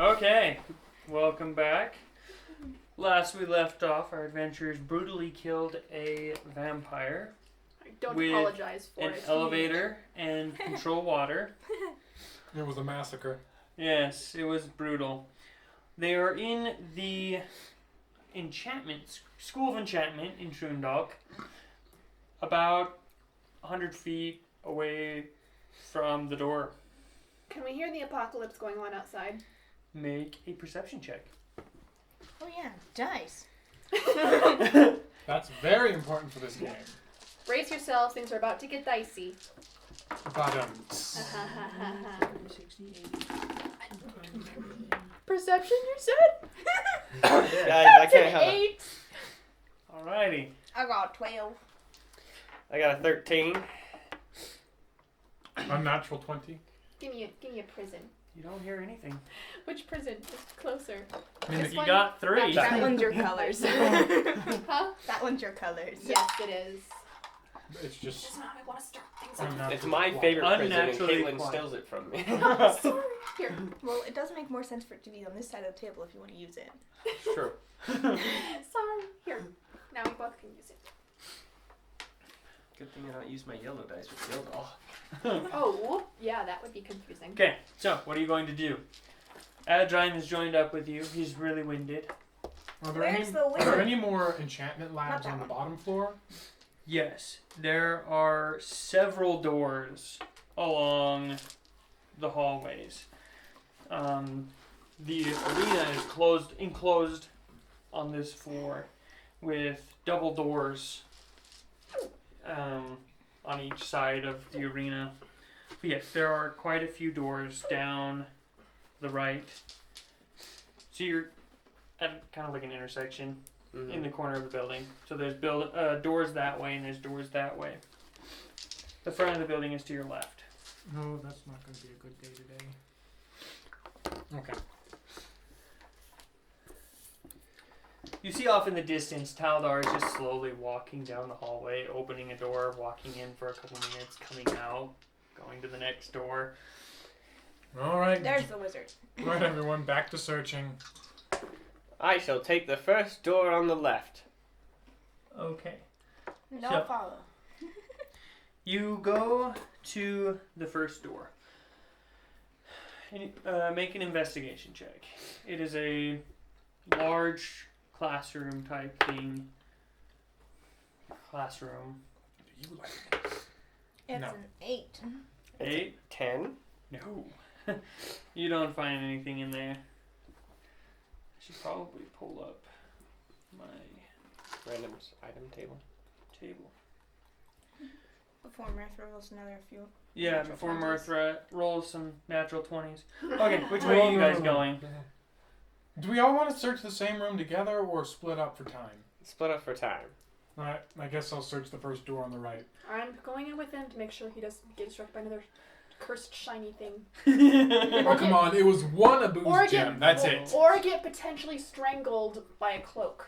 Okay, welcome back. Last we left off, our adventurers brutally killed a vampire. I don't with apologize for an it. elevator and control water. It was a massacre. Yes, it was brutal. They are in the School of Enchantment in Troondalk, about 100 feet away from the door. Can we hear the apocalypse going on outside? Make a perception check. Oh yeah, dice. That's very important for this game. Brace yourself, things are about to get dicey. But Perception, you said? Guys, I can't have it. 8. Alrighty. I got 12. I got a 13. unnatural 20. Give me a prison. You don't hear anything. Which prison? Just closer. I mean, This You one? got 3. That one's your colors. Huh? That one's your colors. Yes, it is. it's just Just not. I want to start things unnatural. It's my favorite prison, and Unnaturally Caitlin quiet. steals it from me. Sorry. Here. Well, it does make more sense for it to be on this side of the table if you want to use it. True. Sorry. Here. Now we both can use it. Good thing I don't use my yellow dice with Gildal. Oh, yeah, that would be confusing. Okay, so what are you going to do? Adrime has joined up with you. He's really winded. Are there, Where's any, the are there wizard? any more enchantment labs Not on that the one. bottom floor? Yes, there are several doors along the hallways. The arena is enclosed on this floor with double doors on each side of the arena. But yes, there are quite a few doors down the right. So you're at kind of like an intersection in the corner of the building. So there's doors that way and there's doors that way. The front of the building is to your left. No, that's not going to be a good day today. Okay. You see off in the distance, Taldar is just slowly walking down the hallway, opening a door, walking in for a couple minutes, coming out, going to the next door. Alright. There's the wizard. Alright, everyone, back to searching. I shall take the first door on the left. Okay. No So- follow. You go to the first door. And, make an investigation check. It is a large classroom type thing. Classroom. Do you like this? It's No. an 8. 8? 10. No. You don't find anything in there. I should probably pull up my Random item table. table. Before Mirth rolls another few. Yeah, Natural before 20s. Mirth rolls some natural 20s. Okay, which way are you guys going? Do we all want to search the same room together or split up for time? Split up for time. Alright, I guess I'll search the first door on the right. I'm going in with him to make sure he doesn't get struck by another cursed shiny thing. Oh, come on, it was one Abu's Or gem, get, that's or, it. Or get potentially strangled by a cloak.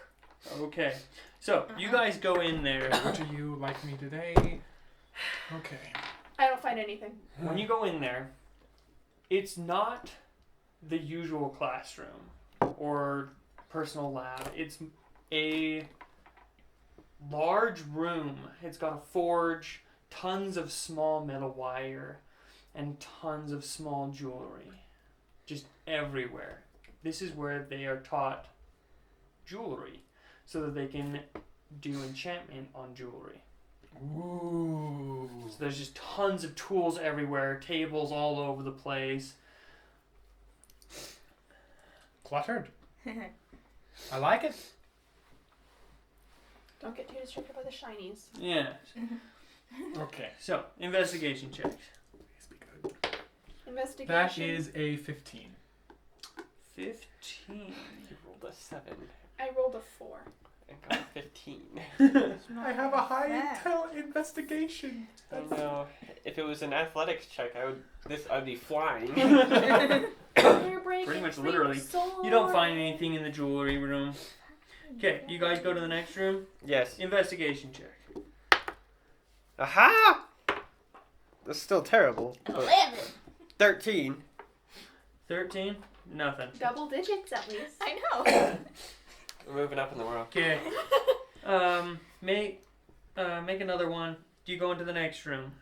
Okay, so you guys go in there. Which of you like me today? Okay. I don't find anything. When you go in there, it's not the usual classroom or personal lab. It's a large room. It's got a forge, tons of small metal wire, and tons of small jewelry. Just everywhere. This is where they are taught jewelry so that they can do enchantment on jewelry. Ooh. So there's just tons of tools everywhere, tables all over the place. Cluttered. I like it. Don't get too distracted by the shinies. Yeah. Okay. So, investigation checks. Please be good. Investigation. That is a 15. 15. You rolled a 7 I rolled a 4. and got a 15. I have a high intel investigation. I know. If it was an athletics check, I'd be flying. Pretty much literally. You don't find anything in the jewelry room. Okay, you guys go to the next room. Yes. Investigation check. Aha! That's still terrible. but 11. 13. 13. Nothing. Double digits at least. I know. We're moving up in the world. Okay. Make another one. Do you go into the next room?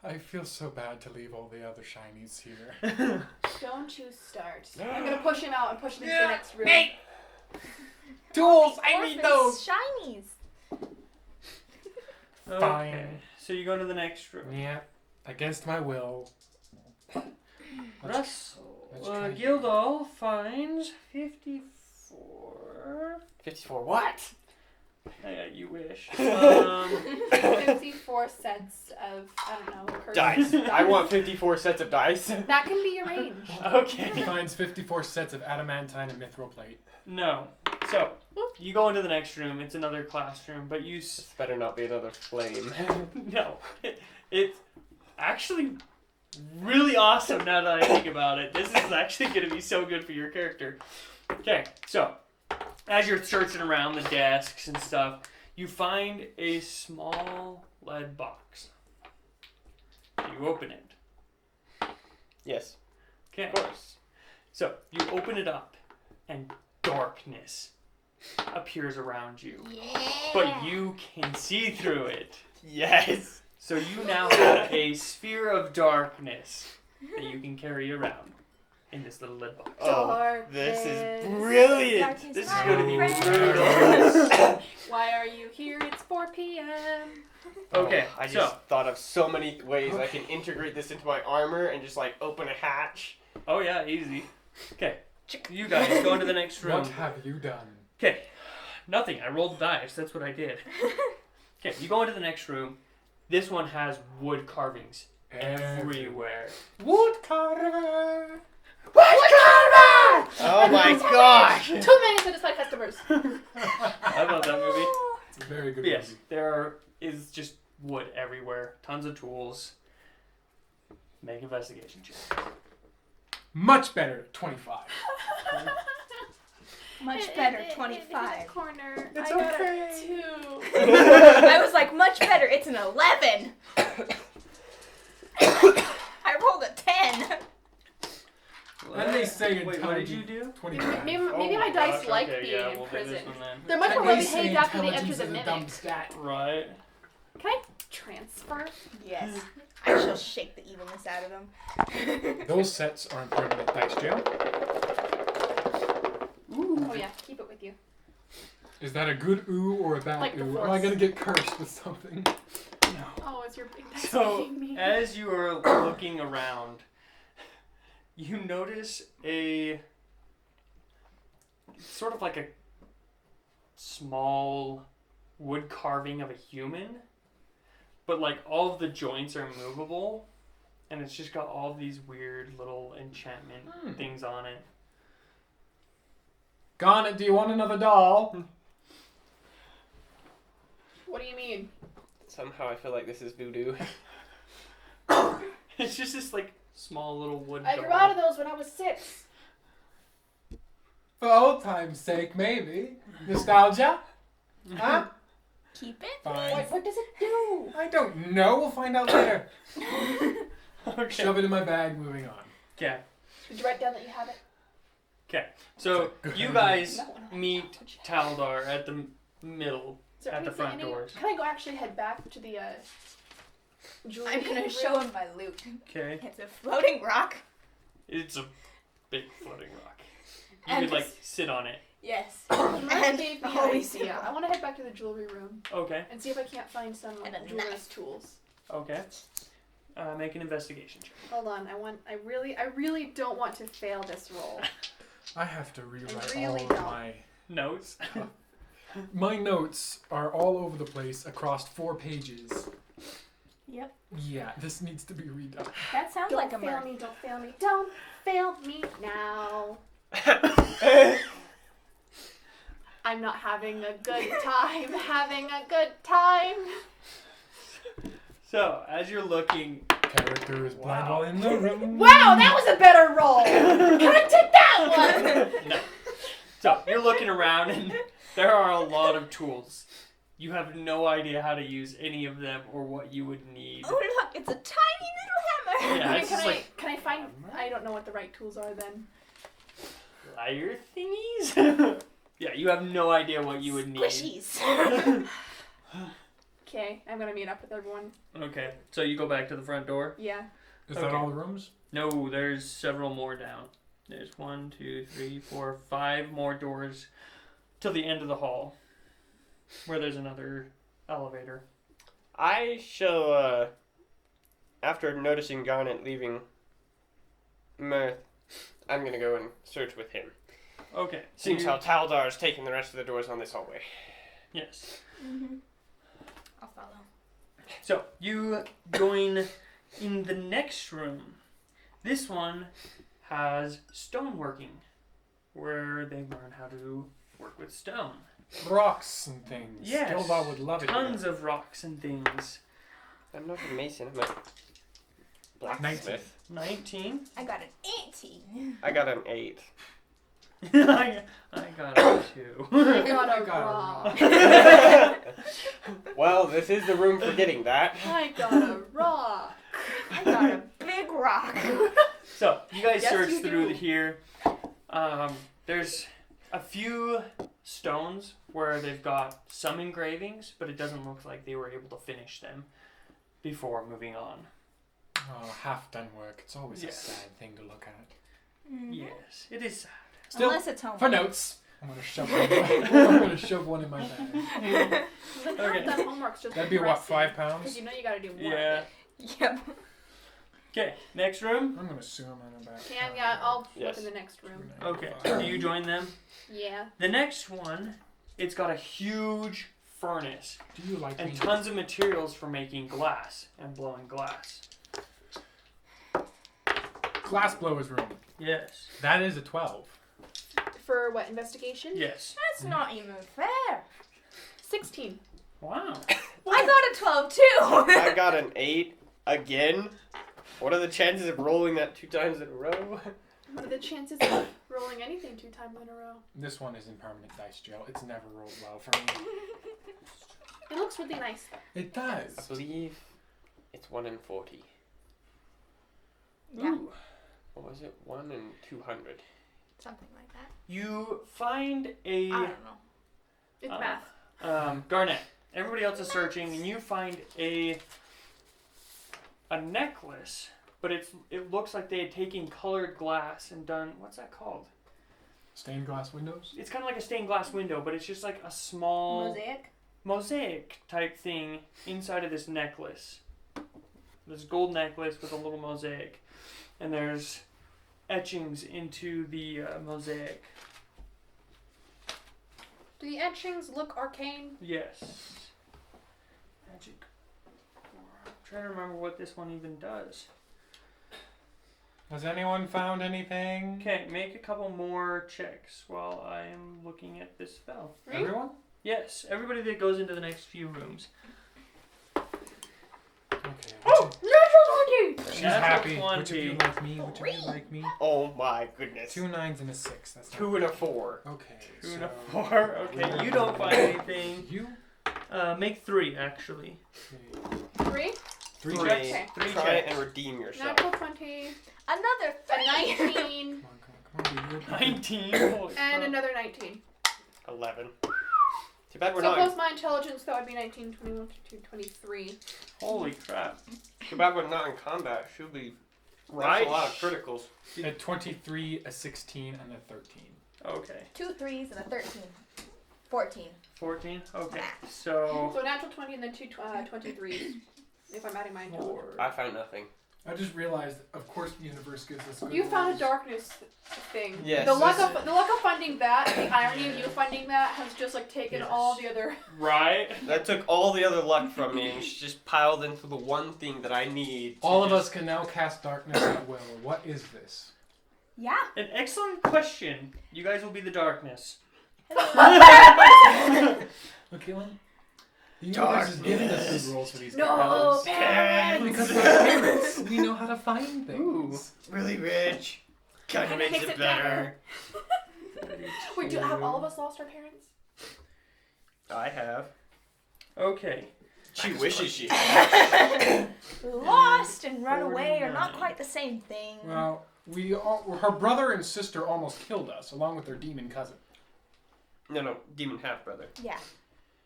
I feel so bad to leave all the other shinies here. Don't you start. I'm gonna push him out and push him into the next room. Hey! Tools! I need Orphans, those! shinies. Okay. Fine. So you go into the next room. Yeah, against my will. Russ, let's try Gildall finds 54. 54 what? You wish. 54 sets of, I don't know, curses. Dice. I want 54 sets of dice. That can be your range. He Okay. finds 54 sets of adamantine and mithril plate. No. So, you go into the next room. It's another classroom, but you... This better not be another flame. No. It's actually really awesome now that I think about it. This is actually going to be so good for your character. Okay, so, as you're searching around the desks and stuff, you find a small lead box. You open it. Yes, Okay. of course. So, you open it up, and darkness appears around you. Yeah. But you can see through it. Yes. So you now have a sphere of darkness that you can carry around in this little lid box. Oh, this is Darkness. brilliant. Darkness, This is my going to be friend. brutal. Why are you here? It's 4 p.m. Okay, I just so, thought of so many ways I can integrate this into my armor and just like open a hatch. oh yeah, easy. Okay, you guys go into the next room. What have you done? Okay, nothing. I rolled dice. That's what I did. Okay, you go into the next room. This one has wood carvings everywhere. Wood carver! Oh my gosh! 2 minutes to my customers. I love that movie. It's a very good But yes, movie. there is just wood everywhere. Tons of tools. Make investigation check. Much better, 25. Much better, In 25. the corner. It's I got okay. a 2. I was like, much better. It's an 11. I rolled a 10. And they say Wait, what intelligent- did you do? 25. Maybe Oh my my dice gosh, like okay, being yeah, in we'll do this prison. one then. They're much more And they well behaved say after they intelligence enter the is a dumb mimic. stat. Right. Can I transfer? Yes. I shall shake the evilness out of them. Those sets are in permanent dice jail. Oh yeah, keep it with you. Is that a good ooh or a bad Like the ooh? Am I force. gonna get cursed with something? Oh, it's your big dice So, being me. as you are looking around, you notice a sort of like a small wood carving of a human, but like all of the joints are movable, and it's just got all of these weird little enchantment things on it. Garnet, do you want another doll? What do you mean? Somehow I feel like this is voodoo. It's just this like small little wood I doll. grew out of those when I was 6. For old time's sake, maybe. Nostalgia? Huh? Keep it? Fine. What does it do? I don't know. We'll find out later. Okay. Shove it in my bag, moving on. Okay. Did you write down that you have it? So Good you idea. guys No one meet Taldar at the middle. Is there At the anything front any- doors. Can I go actually head back to the jewelry I'm gonna room? show him my loot. Okay. It's a floating rock. It's a big floating rock. You And could like this- sit on it. Yes. Mark And gave me an holy idea. symbol. I want to head back to the jewelry room Okay. and see if I can't find some And a jeweler's knife. tools. Okay. Make an investigation check. Hold on, I really don't want to fail this roll. I have to rewrite really all of don't. my... Notes. My notes are all over the place across 4 pages. Yep. Yeah, this needs to be redone. That sounds Don't like a fail murder. me, don't fail me, don't fail me now. I'm not having a good time, having a good time. So as you're looking, Character is blind Wow. while in the room. Wow, that was a better roll. Can I take that one? no. So you're looking around, and there are a lot of tools. You have no idea how to use any of them or what you would need. Oh look, it's a tiny little hammer. Yeah, I mean, it's can just I like can I I don't know what the right tools are then. Liar thingies? Yeah, you have no idea what you would need. Squishies. Okay, I'm gonna meet up with everyone. Okay, so you go back to the front door? Yeah. Is that Okay. all the rooms? No, there's several more down. There's 1, 2, 3, 4, 5 more doors till the end of the hall, where there's another elevator. I shall, after noticing Garnet leaving Mirth, I'm gonna go and search with him. Okay. Seems how Taldar's taking the rest of the doors on this hallway. Yes. Mm-hmm. I'll follow. So you join in the next room. This one has stoneworking, where they learn how to work with stone. Rocks and things. Yes. Gilda would love it. Tons of rocks and things. I'm not a mason, I'm a blacksmith. 19. I got an 18. I got an 8. I got a 2. I got I a got rock. Well, this is the room for getting that. I got a rock. I got a big rock. So you guys Yes, search you through do. here. There's a few stones where they've got some engravings, but it doesn't look like they were able to finish them before moving on. Oh, half done work. It's always Yes. a sad thing to look at. Mhm. Yes, it is sad. Still, Unless it's home. for notes, I'm gonna shove one. I'm gonna shove one in my bag. Then Okay. half that homework's just That'd be what, depressing, 5 pounds? Because you know you gotta do more. Yeah. Yep. Okay, next room. I'm gonna sue him in about. Okay, yeah, I'll Yes. look in the next room. Okay, do you join them? Yeah. The next one, it's got a huge furnace Do you like and me? tons of materials for making glass and blowing glass. Glass blower's room. Yes. That is a 12. For what, investigation? Yes. That's not even fair. 16. Wow. I got a 12 too. I got an 8 again. What are the chances of rolling that 2 times in a row? What are the chances of rolling anything 2 times in a row? This one is in permanent dice jail. It's never rolled well for me. It looks really nice though. It does. I believe it's 1 in 40. Yeah. Ooh. What was it? 1 in 200. Something like that. You find I a don't know. It's math. Garnet. Everybody else is searching, and you find a necklace, but it looks like they had taken colored glass and done, what's that called? Stained glass windows. It's kind of like a stained glass window, but it's just like a small mosaic type thing inside of this necklace. This gold necklace with a little mosaic, and there's etchings into the mosaic. Do the etchings look arcane? Yes. Magic. I'm trying to remember what this one even does. Has anyone found anything? Okay, make a couple more checks while I am looking at this spell. Right? Everyone? Yes, everybody that goes into the next few rooms. Okay. Oh! Natural 20! She's Natural happy. 20. Which of you like me? Which of you like me? Oh my goodness. 2 9s and a 6. That's 2 and a 4. Okay. 2 and a so 4. Okay, you don't find anything. You? Make 3 actually. Okay. 3? 3 Three. checks. Okay. 3 Try checks. and redeem yourself. Natural 20. Another A 3. 19. Come on, be good. 19. Holy And crap. another 19. 11. Too bad we're So not. plus my intelligence, that would be 19, 21, 22, 23. Holy crap. Too bad we're not in combat. Should be. Right. That's a lot of criticals. A 23, a 16, and a 13. Okay. 2 3s and a 13. 14. 14? Okay. So, So natural 20 and then 2 23s. If I'm adding my intelligence. 4. I found nothing. I just realized, of course, the universe gives us good You found a rolls. darkness thing. Yes. The luck of funding that, the irony of you funding that has just like taken Yes. all the other. Right? That took all the other luck from me and just piled into the one thing that I need. to All of just- us can now cast darkness at will. What is this? Yeah. An excellent question. You guys will be the darkness. Okay, well, the universe is giving us Darkness. good rolls for these No, characters. parents! Because we're parents, we know how to find things. Really rich. Kinda Kinda makes makes it it better. Wait, have all of us lost our parents? I have. Okay. She wishes she had. Lost and run away are not 49. quite the same thing. Well, her brother and sister almost killed us, along with their demon cousin. No, demon half-brother. Yeah,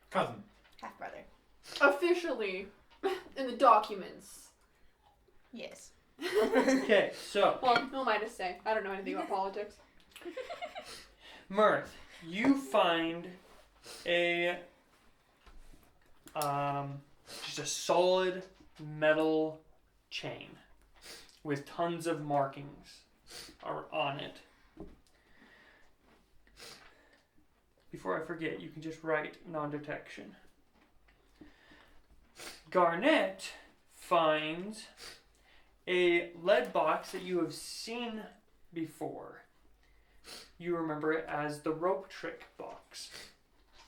Cousin. half brother. Officially, in the documents. Yes. Okay, so Well, who am I to say? I don't know anything about politics. Mirth, you find a just a solid metal chain with tons of markings on it. Before I forget, you can just write non-detection. Garnet finds a lead box that you have seen before. You remember it as the rope trick box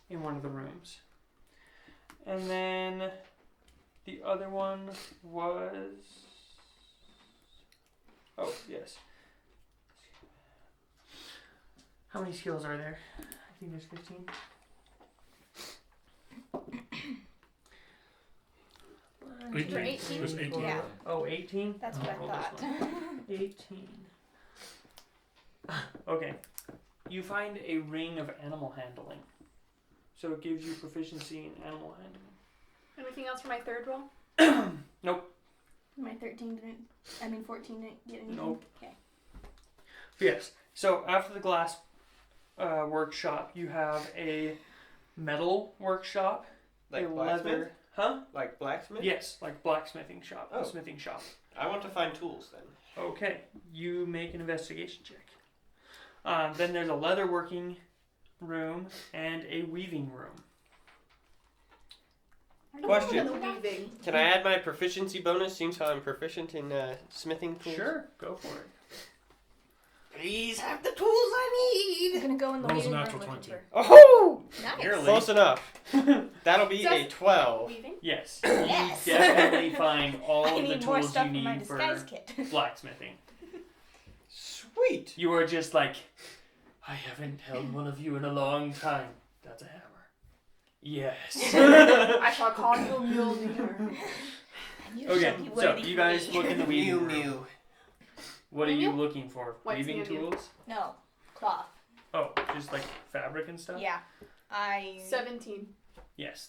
in one of the rooms. And then the other one was... Oh, yes. How many skills are there? I think there's 15. Is there 18? There's 18. Yeah. Oh, 18? That's what I Roll this thought. one. 18. Okay. You find a ring of animal handling. So it gives you proficiency in animal handling. Anything else for my third roll? Nope. My 14 didn't get anything. Nope. Okay. Yes. So after the glass workshop, you have a metal workshop, Like a blacksmith? leather. Huh? Like blacksmith? Yes, like blacksmithing shop. Oh. A smithing shop. I want to find tools then. Okay. You make an investigation check. Then there's a leather working room and a weaving room. Question. The weaving. Can I add my proficiency bonus since I'm proficient in smithing tools? Sure, go for it. Please have the tools I I'm need. gonna go in the Rolls a waiting room natural looking 20. for. Oh! Nice. Nearly. Close enough. That'll be Says- a 12. Weaving? Yes. Yes. You definitely find all I of the need more tools stuff you in my need for disguise kit. blacksmithing. Sweet. You are just like, I haven't held one of you in a long time. That's a hammer. Yes. I shall call you Mjolnir. You Okay, shall be so worthy you for guys me. look in the weaving room. Mew. What are you Mew? looking for? What's Weaving Mew Mew? tools? No, cloth. Oh, just like fabric and stuff? Yeah. I 17. Yes,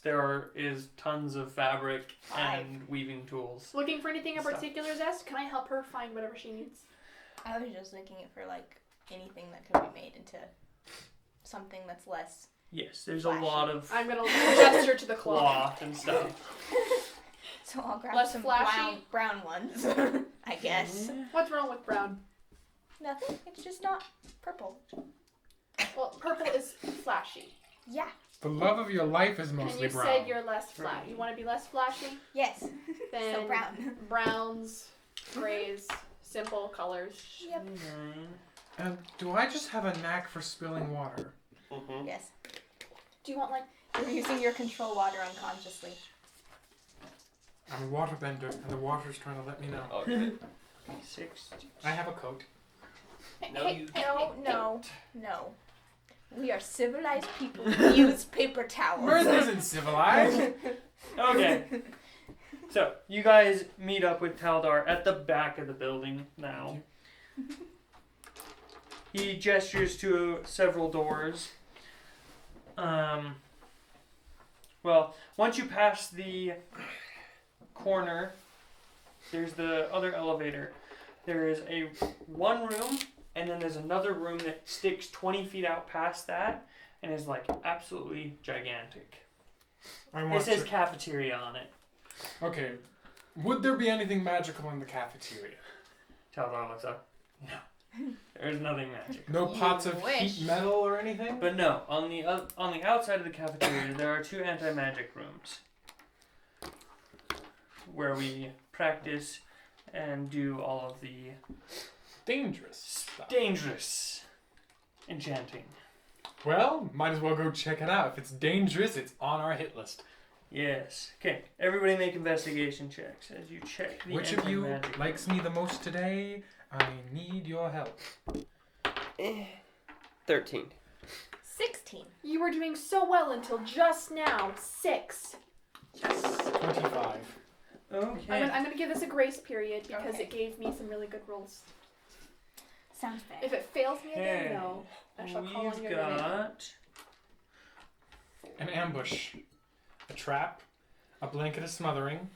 is tons of fabric and weaving tools. Looking for anything in Stuff. particular, Zest? Can I help her find whatever she needs? I was just looking for like anything that could be made into something that's less. Yes, there's Flashy. a lot of I'm gonna gesture to the cloth. cloth and stuff. So I'll grab Less some flashy? brown ones, I guess. Yeah. What's wrong with brown? Nothing. It's just not purple. Well, purple is flashy. Yeah. The love of your life is And mostly you brown. said you're less flat. You want to be less flashy? Yes. Then So brown. browns, grays, simple colors. Yep. 29. Do I just have a knack for spilling water? Mm-hmm. Yes. Do you want like? You're using your control water unconsciously. I'm a waterbender, and the water's trying to let me know. Okay. 6. I have a coat. No, you No. We are civilized people who use paper towels. Mirth isn't civilized. Okay. So, you guys meet up with Taldar at the back of the building now. He gestures to several doors. Well, once you pass the corner, there's the other elevator. There is one room, and then there's another room that sticks 20 feet out past that and is like absolutely gigantic. I It want says to... cafeteria on it. Okay. Would there be anything magical in the cafeteria? Taldar looks up. No. There's nothing magic. No You pots of wish. heat metal or anything? But no, on the outside of the cafeteria, there are 2 anti-magic rooms where we practice and do all of the Dangerous stuff. dangerous enchanting. Well, might as well go check it out. If it's dangerous, it's on our hit list. Yes. Okay. Everybody make investigation checks as you check the Which of you anti-magic likes room. me the most today? I need your help. 13. 16. You were doing so well until just now. 6. Yes. 25. Okay. I'm gonna give this a grace period because Okay. it gave me some really good rolls. Sounds fair. If it fails me again, Okay. no. I shall call on We've your name. got. An ambush, a trap, a blanket of smothering,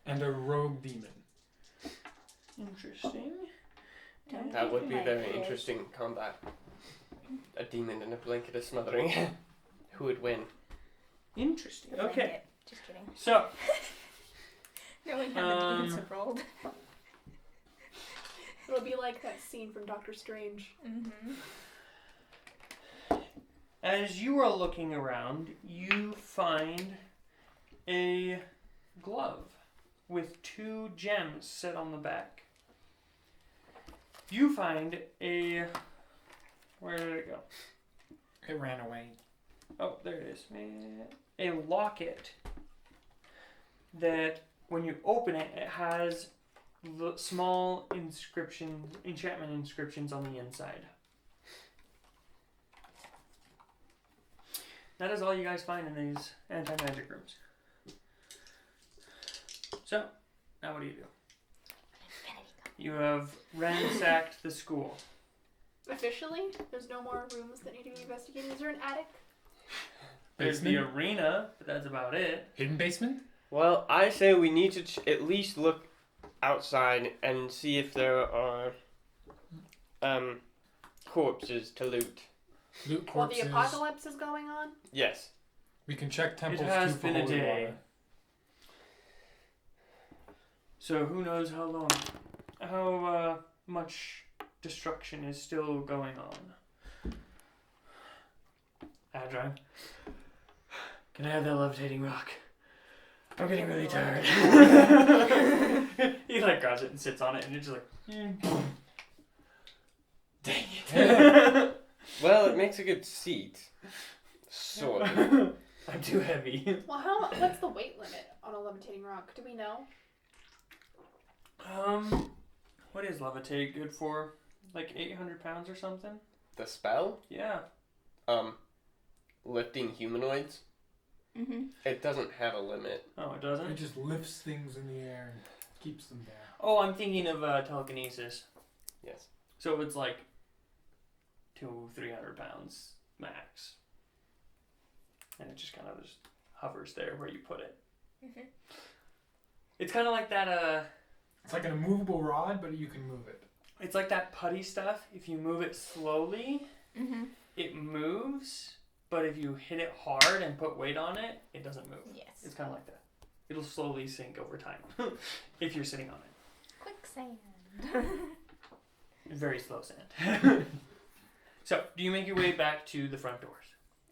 and a rogue demon. Interesting. Don't That give would him be very ideas. interesting combat. A demon in a blanket of smothering. Who would win? Interesting. The Okay. blanket. Just kidding. So, Knowing how the demons have rolled. It'll be like that scene from Doctor Strange. Mm-hmm. as you are looking around, you find a glove with 2 gems set on the back. You find a. Where did it go? It ran away. Oh, there it is. A locket that, when you open it, it has the small enchantment inscriptions on the inside. That is all you guys find in these anti-magic rooms. So, now what do? You have ransacked the school. Officially, there's no more rooms that need to be investigated. Is there an attic? There's the Basement? arena, but that's about it. Hidden basement? Well, I say we need to at least look outside and see if there are corpses to loot. Loot While the corpses. apocalypse is going on? Yes. We can check temples has too for been a holy day. water. So who knows how long, how much destruction is still going on. Adrian, can I have that levitating rock? I'm getting really tired. He like grabs it and sits on it, and it's just like, dang it. Well, it makes a good seat. Sort of. I'm too heavy. Well, what's the weight limit on a levitating rock? Do we know? What is levitate good for? Like 800 pounds or something? The spell? Yeah. Lifting humanoids? Mm-hmm. It doesn't have a limit. Oh, it It doesn't? just lifts things in the air and keeps them down. Oh, I'm thinking of telekinesis. Yes. So it's like 200-300 pounds max. And it just kind of just hovers there where you put it. Mm-hmm. It's kind of like that, It's like an immovable rod, but you can move it. it's like that putty stuff. If you move it slowly, Mm-hmm. it moves. But if you hit it hard and put weight on it, it doesn't move. Yes. It's kind of like that. It'll slowly sink over time if you're sitting on it. Quicksand. Very slow sand. So, do you make your way back to the front doors?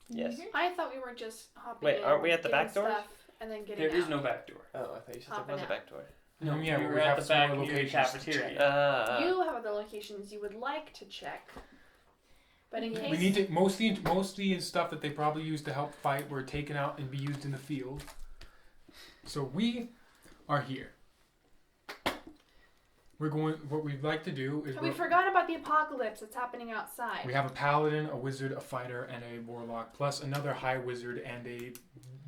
Yes. Mhm. I thought we were just hopping Wait, in, aren't we at the getting back doors? stuff, and then getting There is out. no back door. Oh, I thought you said Hopping there was a out. back door. No, Yeah, we but were we at have the some back more near the locations to cafeteria. You have other locations you would like to check. But in case We need to most of the stuff that they probably used to help fight were taken out and be used in the field. So we are here. We're going. What we'd like to do is we forgot about the apocalypse that's happening outside. we have a paladin, a wizard, a fighter, and a warlock, plus another high wizard and a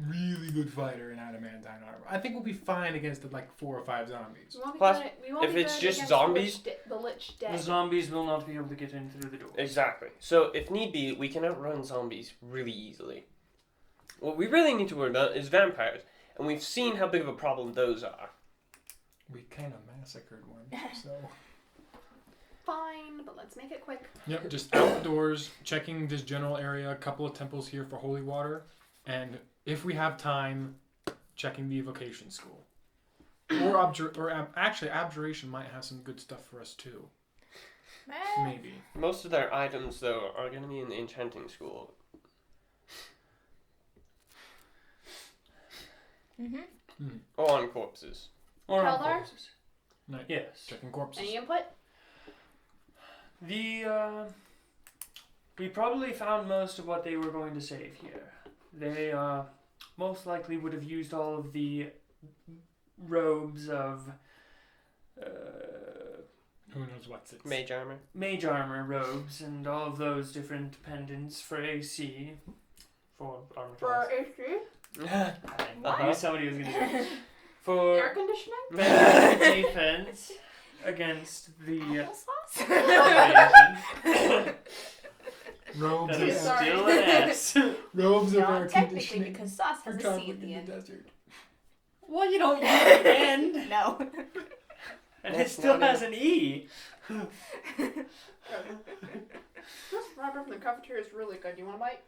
really good fighter in adamantine armor. I think we'll be fine against like 4 or 5 zombies. We won't be Plus, good- we won't if be it's good just against zombies- the Lich The Dead. zombies will not be able to get in through the door. Exactly. So, if need be, we can outrun zombies really easily. What we really need to worry about is vampires, and we've seen how big of a problem those are. We kind of massacred one, so. Fine, but let's make it quick. Yep, just outdoors, checking this general area, a couple of temples here for holy water, and if we have time, checking the evocation school. Actually, abjuration might have some good stuff for us too. Maybe. Most of their items, though, are going to be in the enchanting school. Mm-hmm. Or on corpses. Or on Kal'Jaru? corpses. No, Yes. checking corpses. Any input? We probably found most of what they were going to save here. They most likely would have used all of the robes of Who knows what's it? Mage armor. mage armor robes and all of those different pendants for AC for armor For our class. AC? I knew somebody was gonna do it. Air For conditioning? best defense against the Applesauce? invasion. Robes That of is Sorry. still an S. robes of air Not technically, conditioning because sauce for has a C traveling at the in end. the desert. Well, you don't use the end, No. and it That's still not has an E. This wrapper from the cafeteria is really good. You want a bite?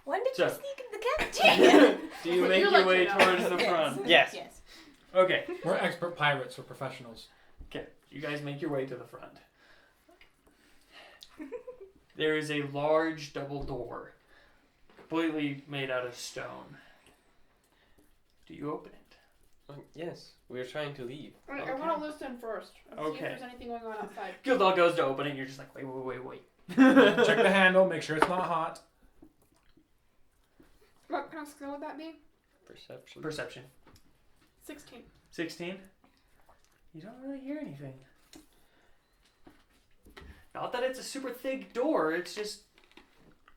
When did So- you sneak in the cafeteria? Do you Would make you your like way to know? towards the front? Yes. Yes. Okay. We're expert pirates. We're professionals. Okay. You guys make your way to the front. There is a large double door, completely made out of stone. Do you open it? Yes, we are trying to leave. Alright, Okay. I want to listen first. And see if Okay. there's anything going on outside. Gildal goes to open it, and you're just like, wait. Check the handle. Make sure it's not hot. What kind of skill would that be? Perception. Perception. 16. 16? You don't really hear anything. Not that it's a super thick door, it's just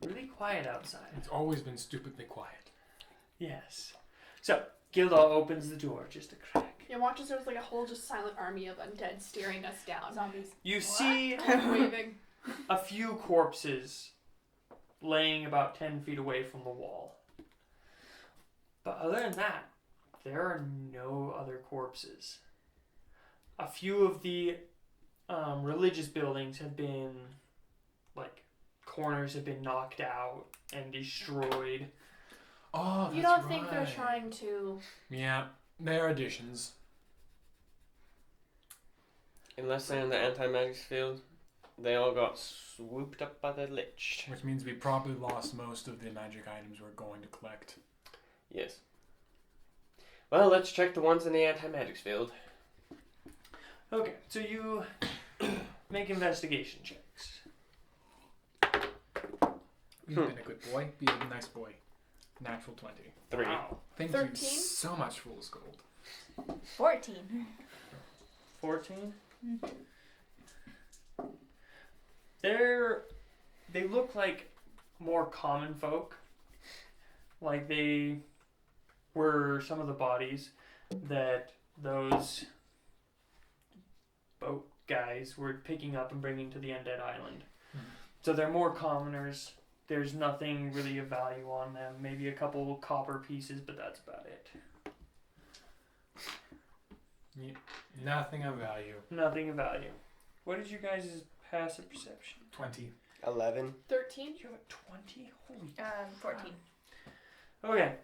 really quiet outside. It's always been stupidly quiet. Yes. So, Gildal opens the door just a crack. Yeah, watch as there's like a whole just silent army of undead staring us down. Zombies. You see Waving. a few corpses laying about 10 feet away from the wall. But other than that, there are no other corpses. A few of the religious buildings have been, like, corners have been knocked out and destroyed. Oh, that's You don't think they're right. trying to... Yeah, they're additions. Unless they're in the anti-magic field, they all got swooped up by the lich. Which means we probably lost most of the magic items we're going to collect. Yes. Well, let's check the ones in the anti-magic field. Okay, so you make investigation checks. You've been a good boy. Be a nice boy. Natural 20. 3. Wow. Thank 13? you so much, Fool's Gold. 14. 14? Mhm. They look like more common folk. Like they were some of the bodies that those boat guys were picking up and bringing to the Undead Island. Mhm. So they're more commoners. There's nothing really of value on them. Maybe a couple copper pieces, but that's about it. Nothing of value. Nothing of value. What is your guys' passive perception? 20. 11. 13? You have a 20? Holy 14. Okay.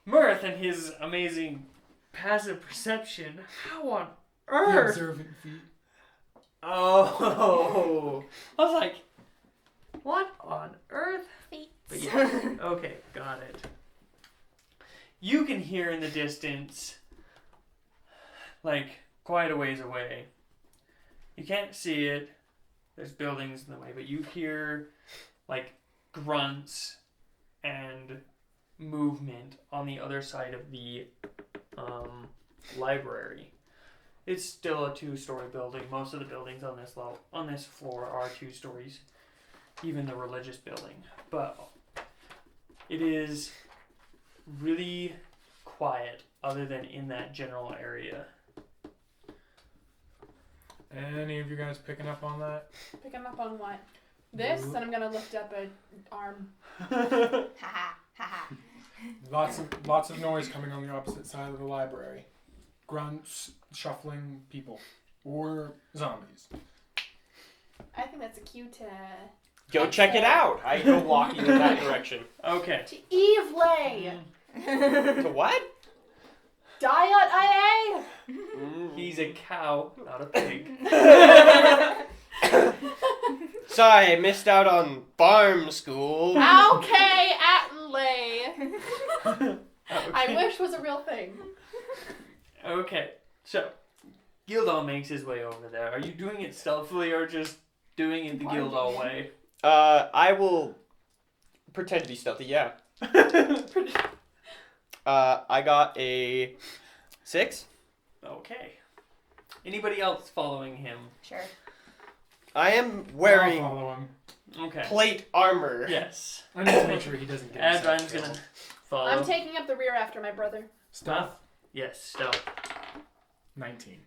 Mirth and his amazing passive perception. How on The earth? observant feet. Oh. I was like, what on earth? But yeah. Okay, got it. You can hear in the distance, like quite a ways away. You can't see it. There's buildings in the way, but you hear like grunts and movement on the other side of the library. It's still a 2-story building. Most of the buildings on this floor are 2 stories, even the religious building. But it is really quiet, other than in that general area. Any of you guys picking up on that? Picking up on what? This, Nope. and I'm gonna lift up an arm. Haha. Haha. Lots of noise coming on the opposite side of the library. Grunts, shuffling people. Or zombies. I think that's a cue to... Go check it out. I go walking in that direction. Okay. To Evelay! To what? Diet IA! He's a cow, not a pig. Sorry, I missed out on farm school. Okay, Atley! I Okay. wish was a real thing. Okay, so Gildal makes his way over there. Are you doing it stealthily or just doing it the Gildal way? I will pretend to be stealthy, yeah. I got a 6. Okay. Anybody else following him? Sure. I am I'll wearing follow him. Okay. plate armor. Yes. I need to make sure he doesn't get himself Adrian's gonna killed. follow. I'm taking up the rear after my brother. Stealth, Yes, stealth. 19.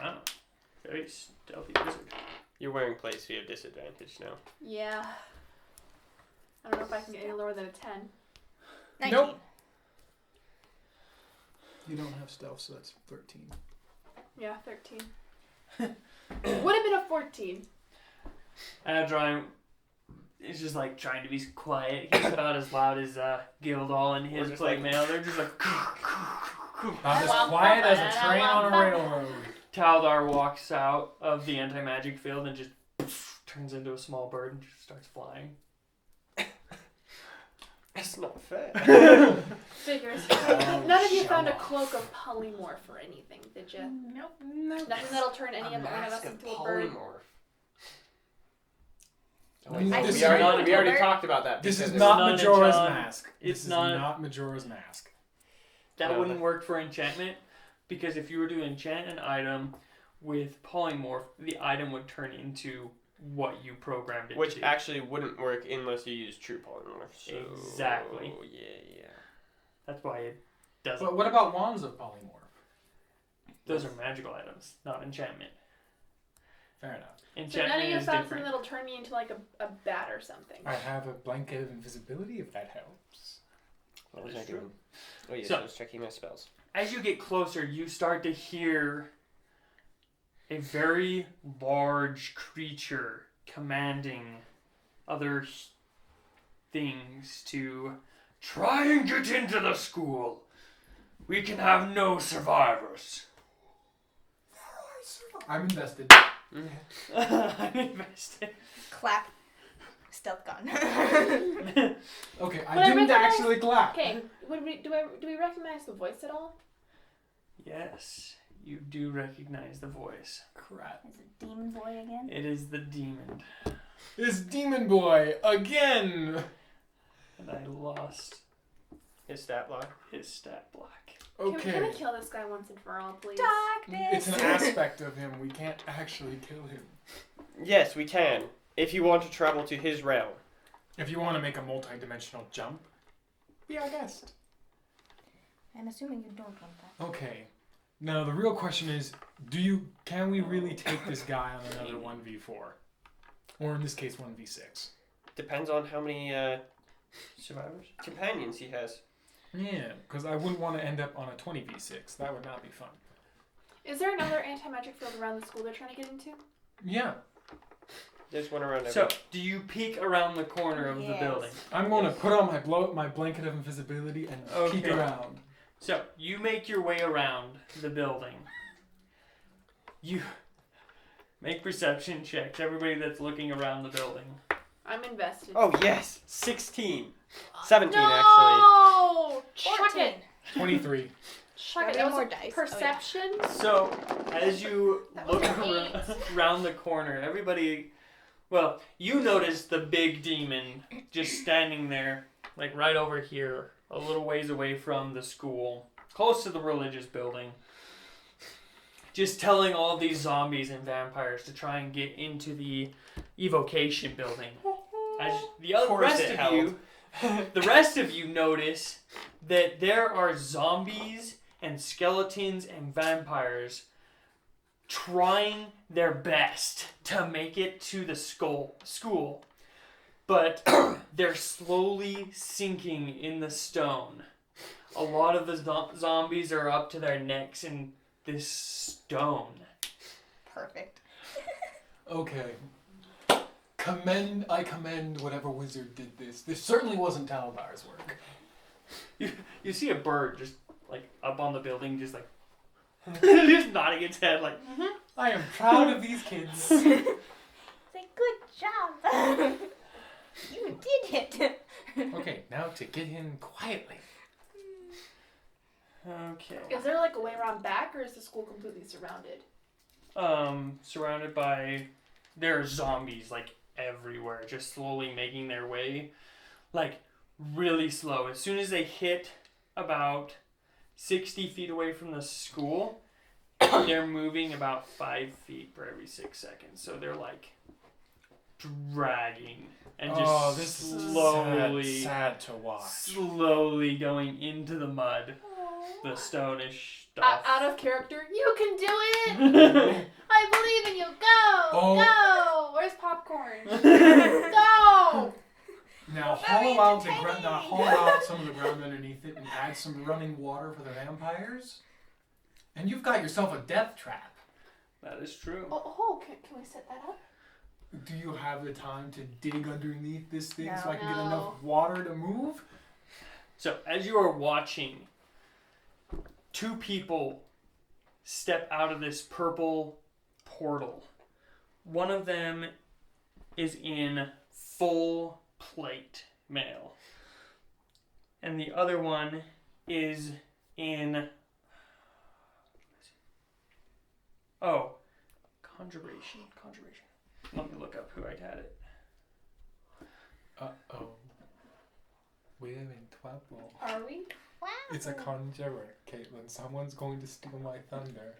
Oh. Very stealthy wizard. You're wearing plates, so you have disadvantage now. Yeah. I don't know if I can get any lower than a 10. 19. Nope. You don't have stealth, so that's 13. Yeah, 13. Would have been a 14. Adrian is just like trying to be quiet. He's about as loud as Gildall and We're his just plate like- mail. They're just like. About as quiet as a train on a railroad. Taldar walks out of the anti-magic field and just turns into a small bird and just starts flying. That's not fair. Figures. Oh, None of you shut found a up. cloak of polymorph or anything, did you? Nope. Nothing that'll turn any of one of us into a bird. Oh, wait, I we see. already Bird. talked about that. This because is it not not Majora's John. Mask. It's This is not- not Majora's Mask. That No, wouldn't but- work for enchantment because if you were to enchant an item with polymorph, the item would turn into what you programmed it Which to. actually wouldn't work unless you use true polymorph. So, Exactly. Yeah. That's why it doesn't. But what about wands of polymorph? Those are magical items, not enchantment. Fair enough. So none of Enchantment you is found different. something that'll turn me into like a bat or something. I have a blanket of invisibility, if that helps. What was That I is true. doing? Oh yes, So- I was checking my spells. As you get closer, you start to hear a very large creature commanding other things to try and get into the school. We can have no survivors. I'm invested. I'm invested. Clap. Stealth gone. Okay, But I I didn't recognize- actually clap. Okay, do we recognize the voice at all? Yes, you do recognize the voice. Crap. Is it Demon Boy again? It is the demon. It's Demon Boy again. And I lost His stat block. his stat block. Can we Okay. kill this guy once and for all, please? It's Darkness. an aspect of him. We can't actually kill him. Yes, we can. If you want to travel to his realm. If you want to make a multi-dimensional jump, be our guest. I'm assuming you don't want that. Okay. Now the real question is, can we really take this guy on another 1v4? Or in this case 1v6? Depends on how many Survivors? companions he has. Yeah, because I wouldn't want to end up on a 20v6. That would not be fun. Is there another anti-magic field around the school they're trying to get into? Yeah. There's one around every. So, do you peek around the corner of the Yes. building? I'm going to put on my blanket of invisibility and peek Okay. around. So, you make your way around the building. You make perception checks, everybody that's looking around the building. I'm invested. Oh yes, 16, 17 no! actually. Chuck 14. it! 23. Chuck Gotta it. get That was more a dice. perception. So, as you That was look an around the corner, everybody, well, you notice the big demon just standing there, like right over here, a little ways away from the school, close to the religious building, just telling all these zombies and vampires to try and get into the evocation building. As the rest of you notice that there are zombies and skeletons and vampires trying their best to make it to the school, but they're slowly sinking in the stone. A lot of the zombies are up to their necks in this stone. Perfect. Okay. I commend whatever wizard did this. This certainly wasn't Taldar's work. You see a bird just like up on the building, just like just nodding its head, like. I am proud of these kids. Say good job. You did it. Okay, now to get in quietly. Okay. Is there like a way around back, or is the school completely surrounded? Surrounded by there are zombies like everywhere, just slowly making their way, like really slow. As soon as they hit about 60 feet away from the school, they're moving about 5 feet for every 6 seconds. So they're like dragging and Oh, just this is slowly, sad to watch. slowly going into the mud. The stonish stuff. Out of character, you can do it! I believe in you! Go! Go! Where's popcorn? Go! Now Very hollow out entertaining. hollow out some of the ground underneath it and add some running water for the vampires, and you've got yourself a death trap. That is true. Can we set that up? Do you have the time to dig underneath this thing so No. I can get No. enough water to move? So, as you are watching, two people step out of this purple portal. One of them is in full plate mail, and the other one is in conjuration. Let me look up who I'd had it. Uh-oh. We're in trouble. Are we? Wow. It's a Kal'Jaru, Caitlin. Someone's going to steal my thunder.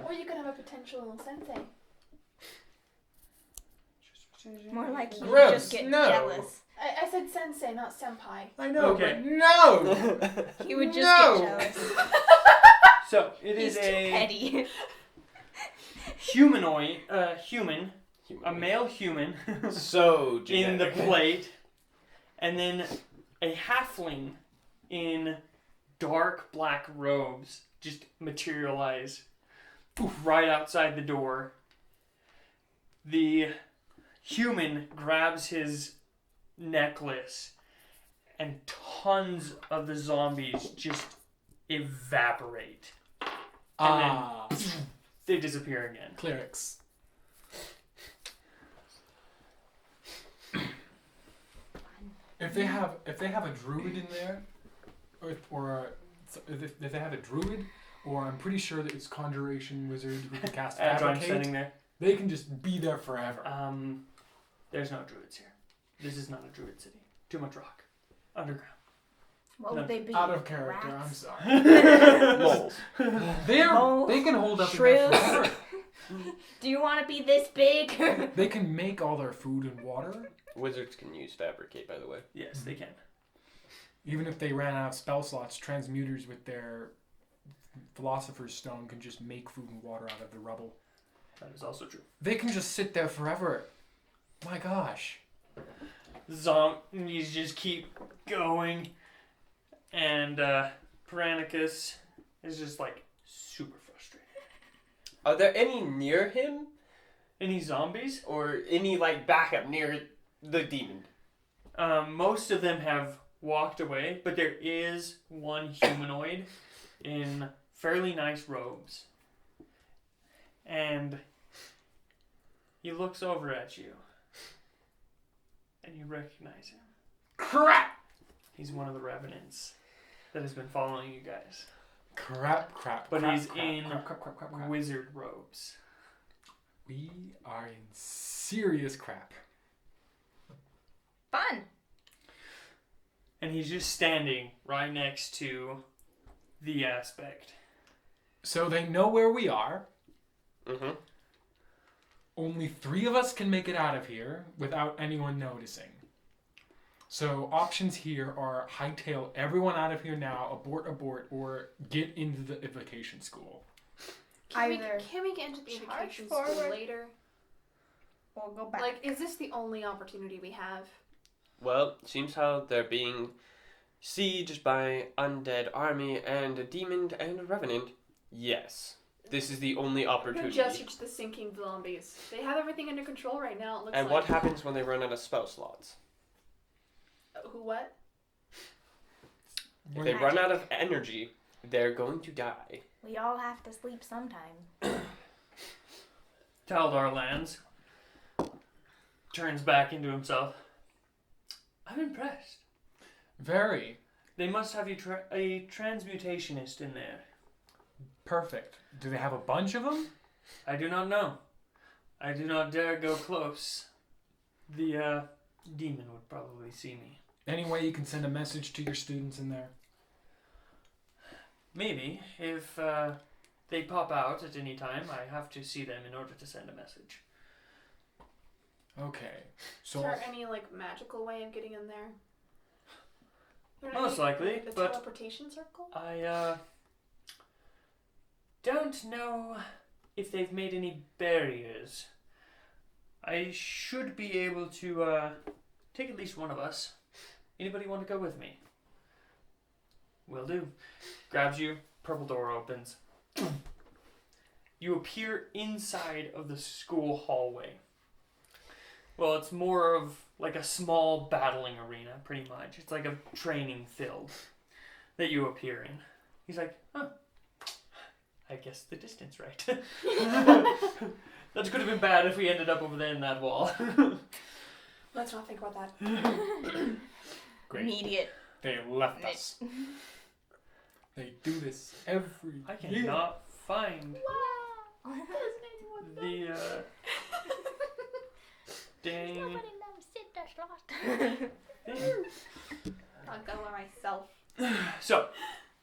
Or you could have a potential sensei. More like he would Gross, just get no. jealous. I said sensei, not senpai. I know, Okay. but no! He would just No. get jealous. So it He's is too a petty. humanoid, human, a male human So in the genetic. plate, and then a halfling in dark black robes just materialize right outside the door. The human grabs his necklace, and tons of the zombies just evaporate. Ah, They disappear again. clerics. If they have a druid in there, or if they have a druid, or I'm pretty sure that it's conjuration wizard who can cast As I'm fabricate, standing there. they can just be there forever. There's no druids here. This is not a druid city. Too much rock. Underground. What No. would they be? Out of character, I'm Rats? sorry. Moles. They can hold up in Shrews. there forever. Do you want to be this big? They can make all their food and water. Wizards can use fabricate, by the way. Yes, they can. Even if they ran out of spell slots, transmuters with their Philosopher's Stone can just make food and water out of the rubble. That is also true. They can just sit there forever. My gosh. Zombies just keep going, and Paranicus is just like super frustrated. Are there any near him? Any zombies? Or any, like, backup near the demon? Most of them have walked away, but there is one humanoid in fairly nice robes. And he looks over at you. And you recognize him. Crap! He's one of the revenants that has been following you guys. Crap. But crap, he's crap, in crap. wizard robes. We are in serious crap. Fun. And he's just standing right next to the aspect. So they know where we are. Mm-hmm. Only 3 of us can make it out of here without anyone noticing. So options here are hightail everyone out of here now, abort, or get into the evocation school. Can Either we get into the charge education school forward. later? We'll go back. Like, is this the only opportunity we have? Well, seems how they're being sieged by undead army and a demon and a revenant. Yes. This is the only We opportunity. just reached the sinking zombies. They have everything under control right now, it looks And like. what happens when they run out of spell slots? Who what? If they run out of energy, they're going to die. We all have to sleep sometime. Taldar lands. Turns back into himself. I'm impressed. Very. They must have a transmutationist in there. Perfect. Do they have a bunch of them? I do not know. I do not dare go close. The demon would probably see me. Any way you can send a message to your students in there? Maybe. If they pop out at any time, I have to see them in order to send a message. Okay. Is So there any like magical way of getting in there? You know what I Most mean? likely, The but teleportation circle? I don't know if they've made any barriers. I should be able to take at least one of us. Anybody want to go with me? Will do. Grabs you, purple door opens. You appear inside of the school hallway. Well, it's more of like a small battling arena, pretty much. It's like a training field that you appear in. He's like, huh, I guess the distance right. That could have been bad if we ended up over there in that wall. Let's not think about that. great. Immediate. They left us. They do this every I year. cannot find Wow. the dang Nobody knows it does thing. I'll go by myself. So,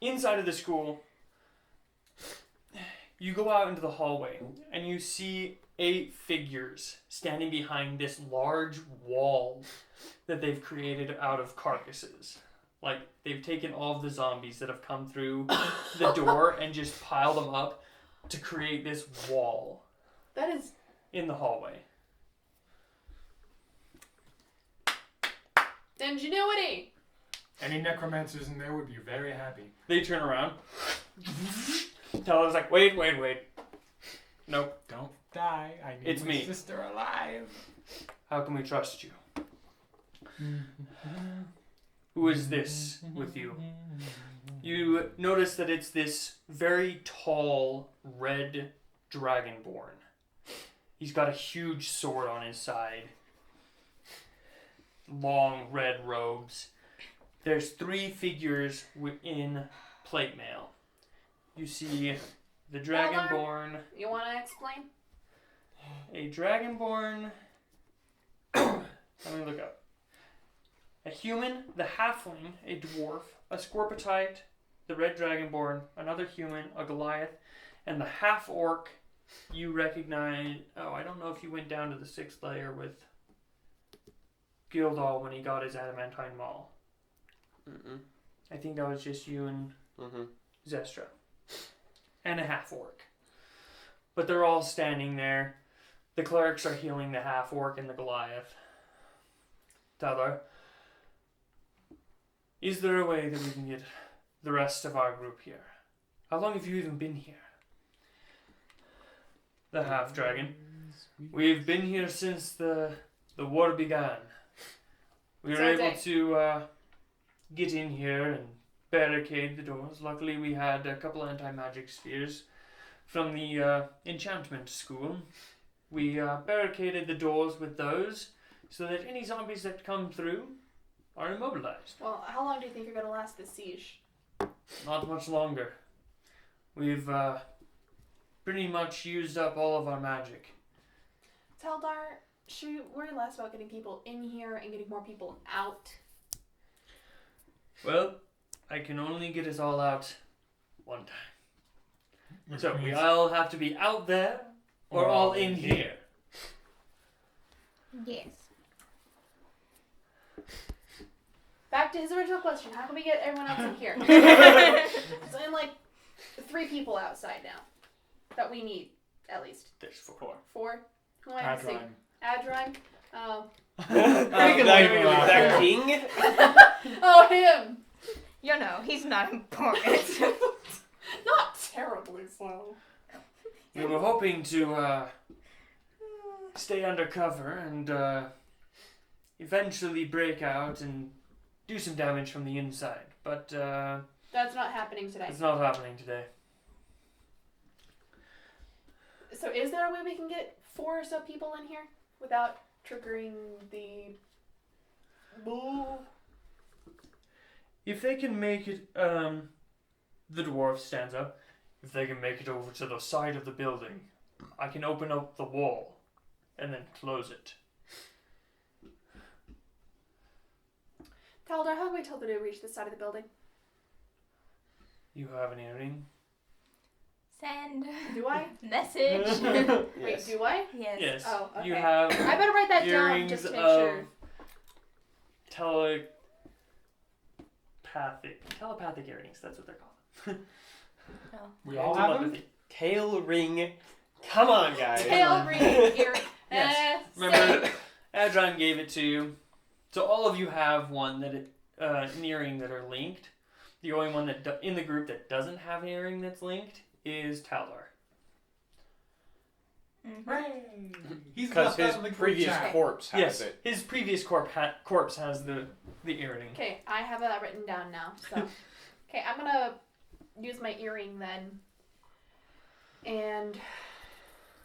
inside of the school, you go out into the hallway and you see 8 figures standing behind this large wall that they've created out of carcasses. Like, they've taken all of the zombies that have come through the door and just piled them up to create this wall That is in the hallway. ingenuity. Any necromancers in there would be very happy. They turn around. Tyler's like, wait. Nope. Don't die. I need It's my me. sister alive. How can we trust you? Who is this with you? You notice that it's this very tall red dragonborn. He's got a huge sword on his side. Long red robes. There's 3 figures within plate mail. You see the dragonborn, You want to explain? a dragonborn. Let me look up. A human, the halfling, a dwarf, a scorpitite, the red dragonborn, another human, a Goliath, and the half orc. You recognize. Oh, I don't know if you went down to the 6th layer with Gildal when he got his adamantine maul. Mm-mm. I think that was just you and Mm-hmm. Zestra. And a half orc. But they're all standing there. The clerics are healing the half orc and the Goliath. Tyler, is there a way that we can get the rest of our group here? How long have you even been here? The half dragon. We've been here since the war began. We were Sounds able like- to get in here and barricade the doors. Luckily, we had a couple anti-magic spheres from the enchantment school. We barricaded the doors with those so that any zombies that come through are immobilized. Well, how long do you think you're going to last this siege? Not much longer. We've pretty much used up all of our magic. Taldar, should we worry less about getting people in here and getting more people out? Well, I can only get us all out one time. Which So we means- all have to be out there or all in here. Yes. Back to his original question. How can we get everyone else in here? So I'm like 3 people outside now that we need, at least. There's 4. 4? Who am I missing? Adrime. Adrime? The king? Oh, him! You know, he's not important. Not terribly so. We were hoping to stay undercover and eventually break out and do some damage from the inside. But That's not happening today. it's not happening today. So is there a way we can get 4 or so people in here without triggering the... Boo? If they can make it, the dwarf stands up. If they can make it over to the side of the building, I can open up the wall and then close it. Taldar, how can we tell them to reach this side of the building? You have an earring? Send Do I? message. Wait, Yes. do I? Yes. Yes. Oh, okay. You have I better write that down earrings just to make of sure. telepathic earrings. That's what they're called. We all have them? Telepathy. Tail ring. Come on, guys. Tail ring, ear. Yes. Same. Remember, Adron gave it to you. So all of you have one an earring that are linked. The only one that in the group that doesn't have an earring that's linked is Taldar. He's Because left out his of the group previous chat. corpse has Yes, it. his previous corpse has the earring. Okay, I have that written down now. So, okay, I'm gonna use my earring then, and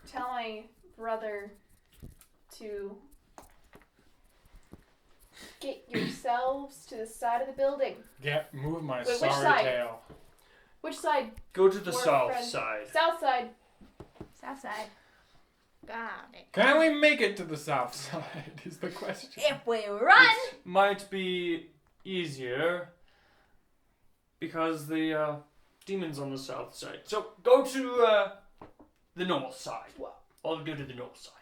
tell my brother to get yourselves to the side of the building. Move my Wait, which sorry side? tail. Which side? Go to the More south friend- side. South side. South side. Got it. Can we make it to the south side is the question. If we run. It might be easier because the demon's on the south side. So go to the north side. What? I'll go to the north side.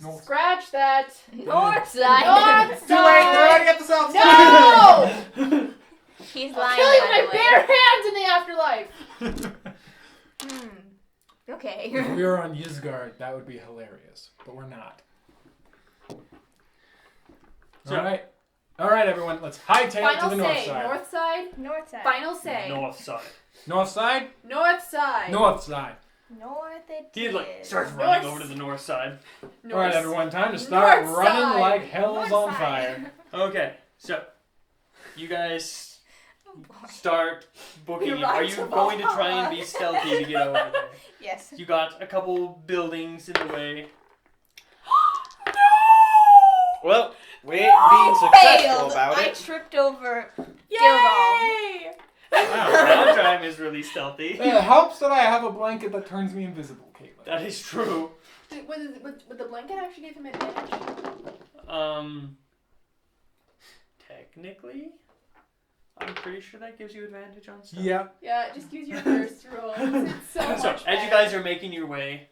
North. Scratch that. North side. North Too late, we're already side. at the south No! He's I'll lying. kill you by with my the way. bare hands in the afterlife. Okay. If we were on Yizgard, that would be hilarious, but we're not. So- All right, everyone, let's hightail to Final the north say. side. North side. North side. Final say. North side. North side? North side. North side. North it He is. starts North running over to the north side. North All right, everyone, time to start North running side. like hell's North on side. fire. Okay, so you guys Oh, boy. start booking. Your It. Are rides you have going to all try and be gone. stealthy to get over there? Yes. You got a couple buildings in the way. Well, we ain't being successful Failed. about I it. tripped over. Yay! Wow, Valentine is really stealthy. It helps that I have a blanket that turns me invisible, Caitlin. That is true. Would the blanket actually give him advantage? Technically, I'm pretty sure that gives you advantage on stuff. Yeah. Yeah, just use your first roll. It's so much So as better. you guys are making your way,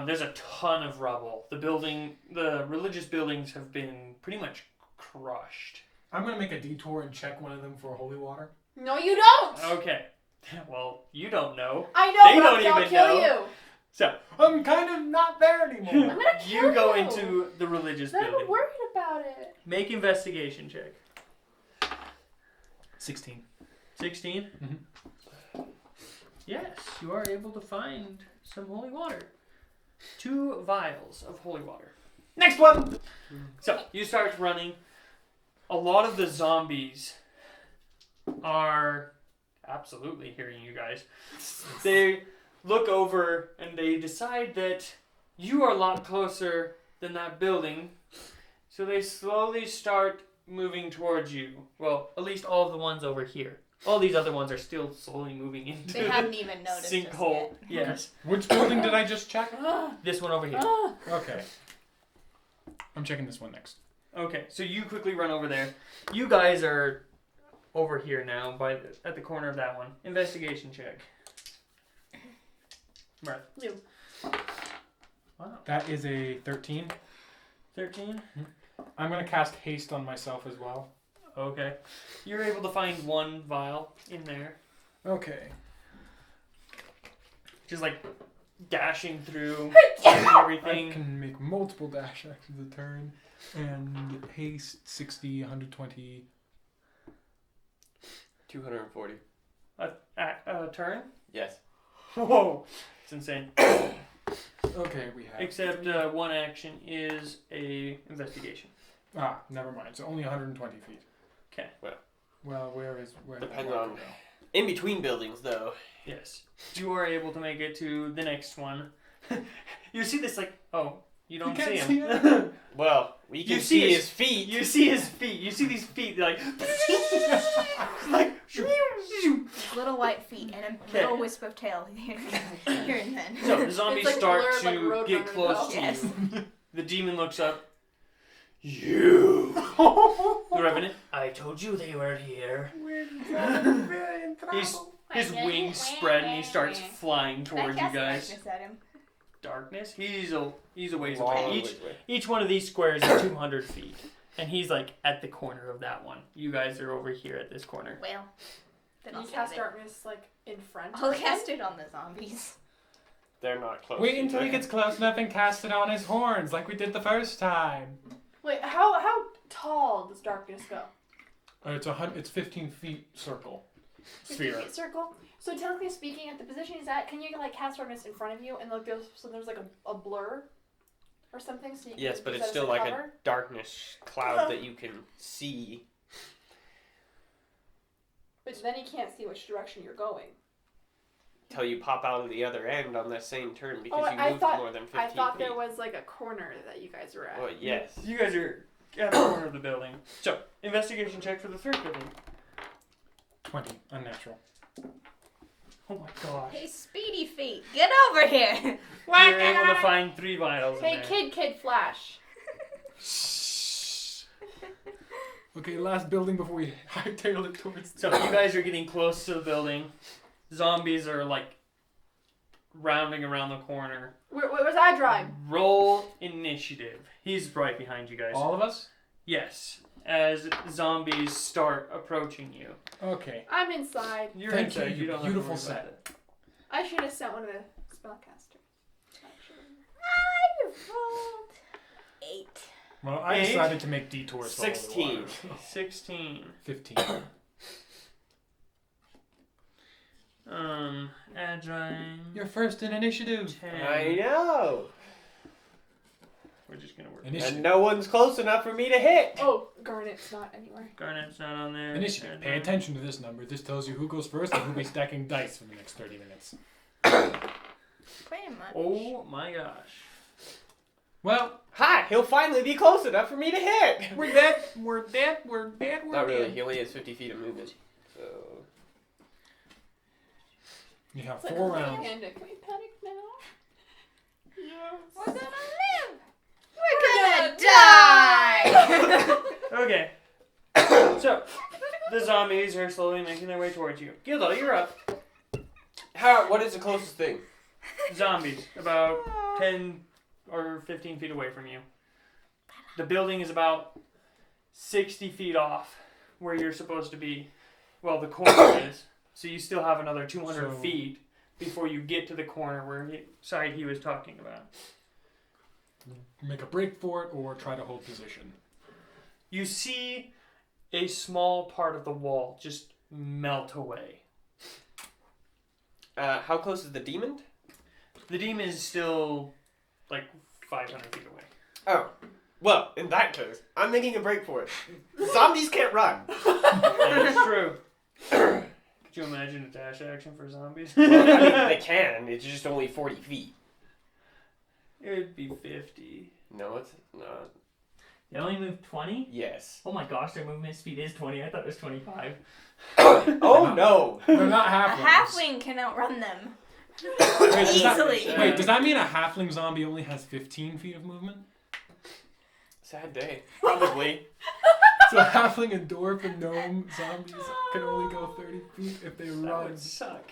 there's a ton of rubble. The religious buildings have been pretty much crushed. I'm going to make a detour and check one of them for holy water. No, you don't. Okay. Well, you don't know. I know, They but don't I'll even kill know. you. So I'm kind of not there I'm anymore. gonna kill you go into the religious I'm building. worried about it. Make investigation check. 16. 16? Mhm. Yes, you are able to find some holy water. 2 vials of holy water. Next one! So, you start running. A lot of the zombies are absolutely hearing you guys. They look over and they decide that you are a lot closer than that building. So they slowly start moving towards you. Well, at least all of the ones over here. All these other ones are still slowly moving into They hadn't even noticed us sinkhole. yet. Yes. Which building did I just check? This one over here. Okay. I'm checking this one next. Okay, so you quickly run over there. You guys are over here now at the corner of that one. Investigation check. Right. You. Wow. That is a 13. 13? I'm going to cast haste on myself as well. Okay. You're able to find 1 vial in there. Okay. Just like dashing through I everything. can make multiple dash actions a turn. And haste 60, 120. 240. A turn? Yes. Whoa. It's insane. Okay, we have. Except 1 action is a investigation. Never mind. So only 120 feet. Okay. Well, where Depends did I on- go? In between buildings, though. Yes. You are able to make it to the next one. You see this you don't You see can't him. see him. Well, we can You see see his- his feet. You see his feet. You see these feet. They're like Little white feet and a little wisp of tail here and then. So the zombies It's like start blurred, like to Roadrunner get close dog. to Yes. you. The demon looks up. You. The revenant. I told you they were here. He's His wings spread and he starts flying towards you guys. Darkness at him. Darkness? He's a ways Long away. ways away. Each one of these squares is 200 feet. And he's like at the corner of that one. You guys are over here at this corner. Well, then Can I'll you cast save it. darkness like in front? I'll of him? cast it on the zombies. They're not close. Wait until he either. gets close enough and cast it on his horns, like we did the first time. Wait, how tall does darkness go? It's 15 feet circle. 50 Sphere. feet circle. So technically speaking, at the position he's at, can you like cast darkness in front of you and like there's like a blur or something? So you Yes, can but use it's that as still like cover? a darkness cloud that you can see. But then he can't see which direction you're going. Till you pop out of the other end on that same turn because Oh, you I moved thought- more than 15 I thought feet. there was like a corner that you guys were at. Well, yes. You guys are at the corner of the building. So, investigation check for the third building. 20. Unnatural. Oh my gosh. Hey, Speedy Feet, get over here! You're able to find 3 vials in Hey, there. kid, flash. Okay, last building before we hightail it towards. So you guys are getting close to the building. Zombies are like rounding around the corner. Where's I drive? Roll initiative. He's right behind you guys. All of us? Yes. As zombies start approaching you. Okay. I'm inside. You're Thank you, inside. you don't have beautiful to worry about set. it. I should have sent one of the spellcasters. Actually. I rolled 8. Well, I 8? decided to make detours. for all the 16. water. 16. 15. Adrine. You're first in initiative. 10. I know. We're just gonna work. Initiative. And no one's close enough for me to hit. Oh, Garnet's not anywhere. Garnet's not on there. Initiative. Pay Adrine. attention to this number. This tells you who goes first and who'll be stacking dice for the next 30 minutes. Pretty much. Oh my gosh. Well, Ha! He'll finally be close enough for me to hit. we're dead. We're dead. We're dead. We're Not really. dead. He only has 50 feet of movement. So You have It's like, 4 oh, rounds. Panda, can we panic now? Yes. We're gonna live! We're gonna die! Okay. So, the zombies are slowly making their way towards you. Gildo, you're up. what is the closest thing? Zombies, about 10 or 15 feet away from you. The building is about 60 feet off where you're supposed to be. Well, the corner is. So you still have another 200 So- feet before you get to the corner where he was talking about. Make a break for it or try to hold position. You see a small part of the wall just melt away. How close is the demon? The demon is still like 500 feet away. Oh. Well, in that case, I'm making a break for it. Zombies can't run. That is true. Could you imagine a dash action for zombies? Well, I mean, they can. It's just only 40 feet. It would be 50. No, it's not. They only move 20? Yes. Oh my gosh, their movement speed is 20. I thought it was 25. Oh no. They're not A halflings. halfling can outrun them. Wait, does that- Easily. Wait, does that mean a halfling zombie only has 15 feet of movement? Sad day. Probably. So a halfling and dwarf and gnome zombies can only go 30 feet if they That run. would suck.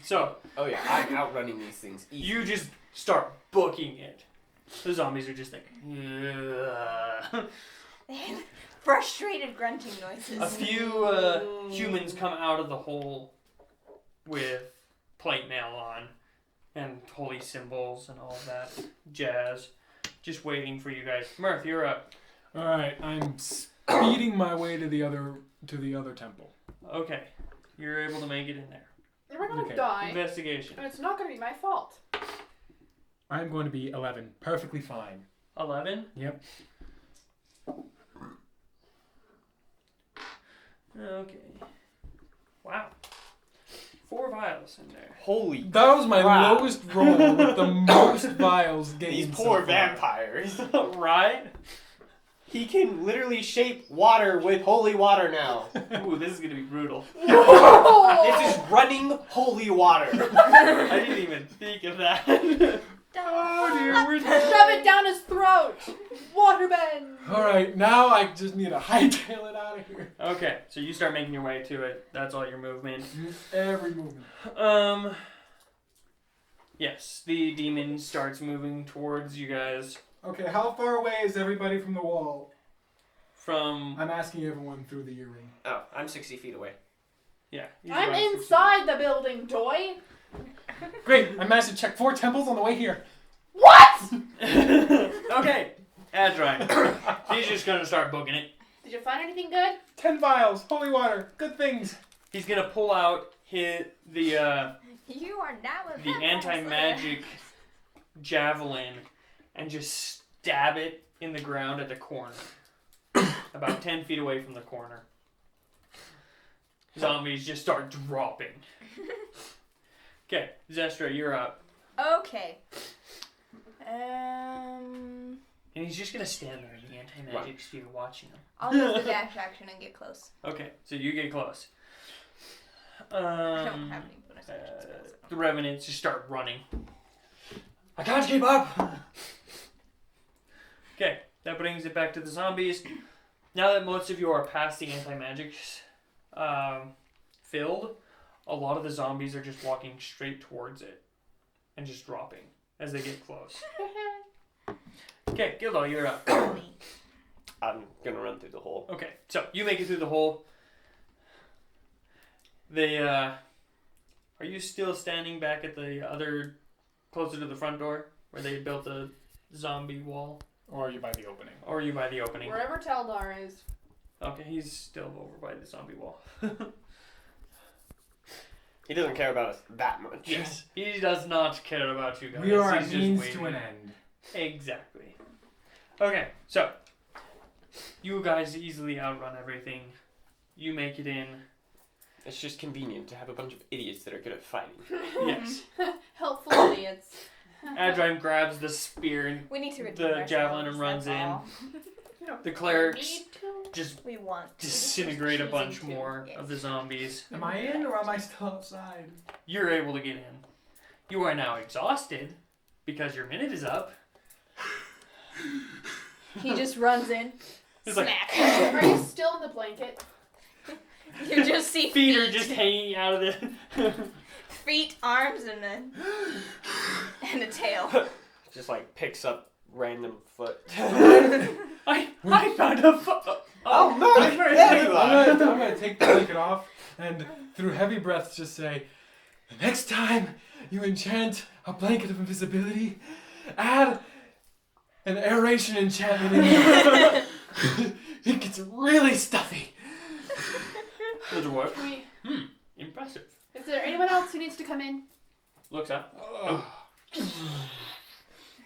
So, Oh yeah, I'm outrunning these things. Easy. you just start booking it. The zombies are just like, "Ugh." Frustrated grunting noises. A few humans come out of the hole with plate mail on and holy symbols and all of that jazz, just waiting for you guys. Mirth, you're up. All right, I'm speeding my way to the other temple. Okay, you're able to make it in there. We're gonna Okay. die. Investigation. And it's not gonna be my fault. I'm going to be 11, perfectly fine. 11. Yep. Okay. Wow. 4 vials in there. Holy. That was my crap. lowest roll with the most vials gained. These so poor far. vampires. Right? He can literally shape water with holy water now. Ooh, this is gonna be brutal. This is running holy water. I didn't even think of that. Oh dear, we're Shove it down his throat. Waterbend! Alright, now I just need to hightail it out of here. Okay, so you start making your way to it. That's all your movement. Every movement. Yes, the demon starts moving towards you guys Okay, how far away is everybody from the wall? from. I'm asking everyone through the earring. Oh, I'm 60 feet away. Yeah. he's I'm around 60. inside the building, toy! Great, I managed to check 4 temples on the way here. What? Okay, Adrine. He's just gonna start booking it. Did you find anything good? 10 vials, holy water, good things. He's gonna pull out the You are now a vampire anti-magic javelin and just stab it in the ground at the corner, about 10 feet away from the corner. Zombies just start dropping. Okay, Zestra, you're up. slayer. Okay. And he's just gonna stand there in the anti-magic sphere watching him. I'll use the dash action and get close. Okay, so you get close. I don't have any bonus action spells. The revenants just start running. I can't keep up! Okay, that brings it back to the zombies. Now that most of you are past the anti-magics filled, a lot of the zombies are just walking straight towards it and just dropping as they get close. Okay, Gildo, you're up. I'm gonna run through the hole. Okay, so you make it through the hole. They, are you still standing back at the other, closer to the front door, where they built a zombie wall? Or are you by the opening? Or are you by the opening? Wherever Taldar is. Okay, he's still over by the zombie wall. He doesn't care about us that much. Yes, he does not care about you guys. We are a He's just means waiting. to an end. Exactly. Okay, so you guys easily outrun everything. You make it in. It's just convenient to have a bunch of idiots that are good at fighting. Yes. Helpful idiots. Adrime grabs the spear and We need to redeem the ourselves, javelin and runs that's in. all. the clerics Need to? just We want to. disintegrate a bunch Choosing to. more Yes. of the zombies. Am I in or am I still outside? You're able to get in. You are now exhausted because your minute is up. He just runs in. It's like Smack. Are you still in the blanket? You just see feet are just hanging out of the. feet, arms, and a tail. Just like picks up random foot. I found a Oh, no! I'm gonna take the blanket off and through heavy breaths just say, the next time you enchant a blanket of invisibility, add an aeration enchantment in there. It gets really stuffy. Does it work? We, Impressive. is there anyone else who needs to come in? Looks up.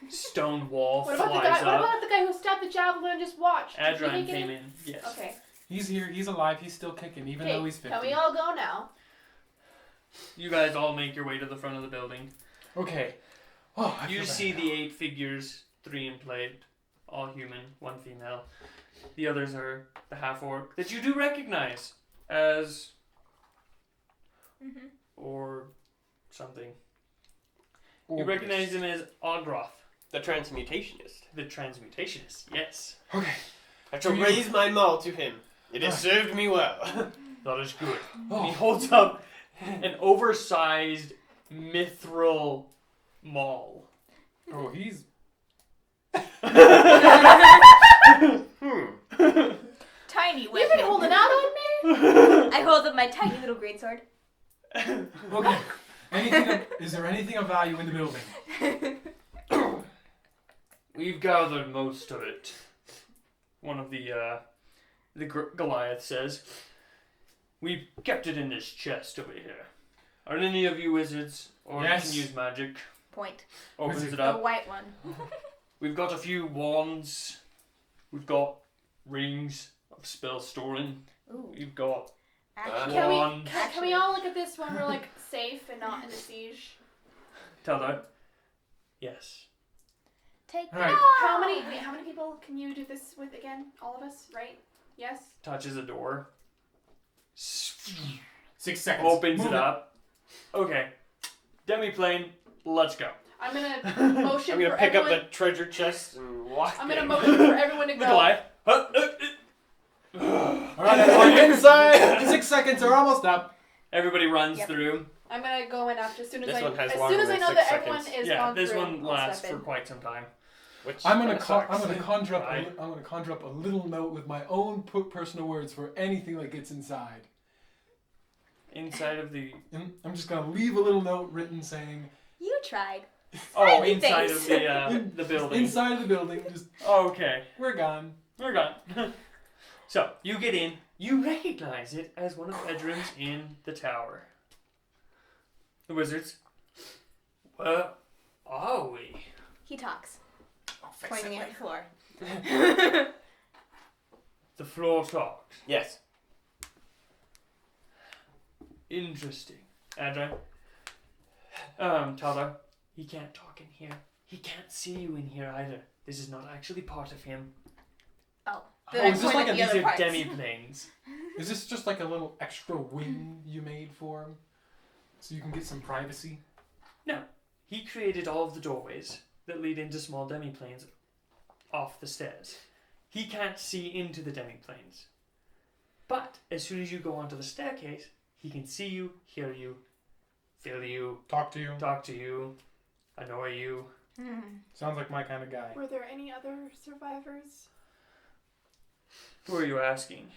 Stone wall What about the flies guy? What up. about the guy who stabbed the javelin and just watched? Did he Adrine make it came in. Yes. Okay. He's here, he's alive, he's still kicking, even though he's 50. Can we all go now? You guys all make your way to the front of the building. Okay. Oh, I You feel see better the 8 figures, 3 in plate, all human, 1 female. The others are the half-orc that you do recognize as or something. now. You recognize him as Ogroth, The transmutationist. the transmutationist. Yes. Okay. I shall raise my maul to him. It has served me well. That is good. Oh. He holds up an oversized mithril maul. Oh, he's... Tiny You've weapon. been holding out on me. I hold up my tiny little greatsword. Okay. Is there anything of value in the building? We've gathered most of it. One of the Goliath says. We've kept it in this chest over here. Are any of you wizards or Yes. can use magic? Point. Opens Wizard. it The up. white one. We've got a few wands. We've got rings of spell storing. Ooh. We've got Actually, wands. Can we all look at this when we're like safe and not in a siege? Tell that. Yes. take All right. How many people can you do this with again? All of us, right? Yes. Touches a door. 6 seconds. Opens Move it up. Okay. Demiplane, let's go. I'm gonna motion I'm gonna for pick everyone. up the treasure chest and walk. I'm gonna in. motion for everyone to The go. Goliath. Alright, everyone inside! 6 seconds are almost up. Everybody runs Yep. through. I'm gonna go in after as soon as This I one has as longer soon as I than know 6 that everyone seconds. is Yeah, gone this through. one I'll lasts step for in. quite some time. Which I'm gonna kinda conjure up. Right. I'm gonna conjure up a little note with my own personal words for anything that gets inside. Inside of the And I'm just gonna leave a little note written saying, You tried. Tiny inside things. of the building. inside of the building, just Okay, we're gone. we're gone. So you get in. You recognize it as one of the bedrooms in the tower. The wizards. Where are we? He talks, Oh, fix pointing it at the floor. The floor talks. Yes. Interesting. Adri. Taldar. He can't talk in here. He can't see you in here either. This is not actually part of him. Oh, Oh, then I is this point like at a the These other are parts. demi-planes. Is this just like a little extra wing you made for him? So you can get some privacy? He created all of the doorways that lead into small demi-planes off the stairs. He can't see into the demi-planes. But as soon as you go onto the staircase, he can see you, hear you, feel you, Talk to you. talk to you, annoy you. Sounds like my kind of guy. Were there any other survivors? Who are you asking?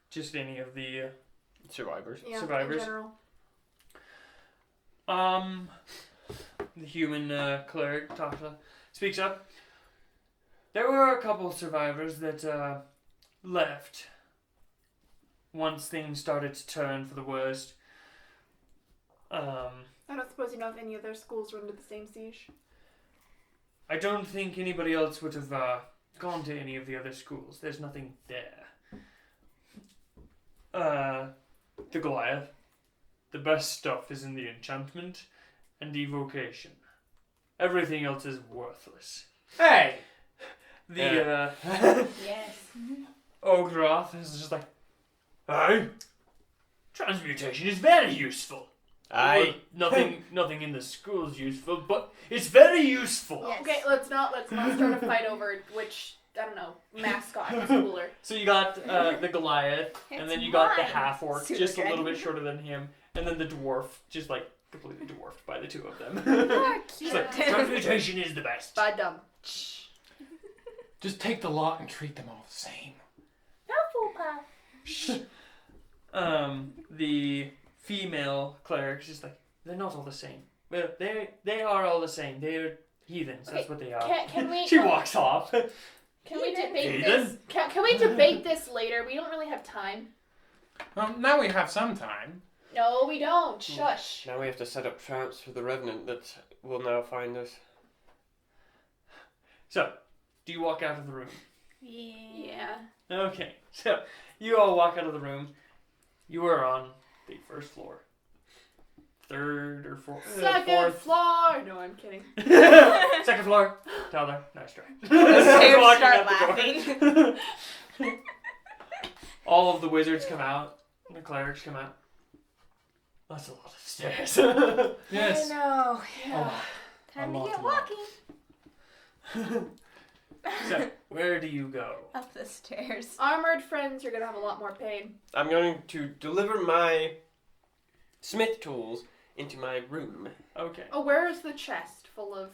Just any of the Survivors. Yeah, Survivors? in general. The human cleric speaks up. There were a couple survivors that left once things started to turn for the worst. I don't suppose you know if any of their schools were under the same siege. I don't think anybody else would have gone to any of the other schools. There's nothing there. The Goliath. The best stuff is in the enchantment and evocation. Everything else is worthless. Hey! The Yes. Ogroth is just like, hey, transmutation is very useful. Aye. Well, nothing in the school is useful, but it's very useful. Yes. Okay, let's not start a fight over which, I don't know, mascot is cooler. So you got the Goliath, and It's then you got the mine. half orc, Super just a good. little bit shorter than him, and then the dwarf, just like completely dwarfed by the two of them. You're It's cute. like, transmutation is the best. Bad dumb. Just take the lot and treat them all the same. The female cleric's just like, they're not all the same. Well, they are all the same. They're heathens. That's Okay, what they are. Can we? She walks off. Can we debate Heathen? this? Can we debate this later? We don't really have time. Now we have some time. No, we don't. Shush. Now we have to set up traps for the revenant that will now find us. So, do you walk out of the room? Yeah. Okay, so you all walk out of the room. You are on the first floor. Third or fourth? Second Fourth. floor. No, I'm kidding. Second floor. Tyler, nice try. Stairs Walking start out the door. laughing. All of the wizards come out. And the clerics come out. That's a lot of stairs. Yes. I know. A Yeah. lot. Time A to lot, get a lot. walking. So, where do you go? Up the stairs. Armored friends, you're gonna have a lot more pain. I'm going to deliver my smith tools into my room. Okay. Oh, where is the chest full of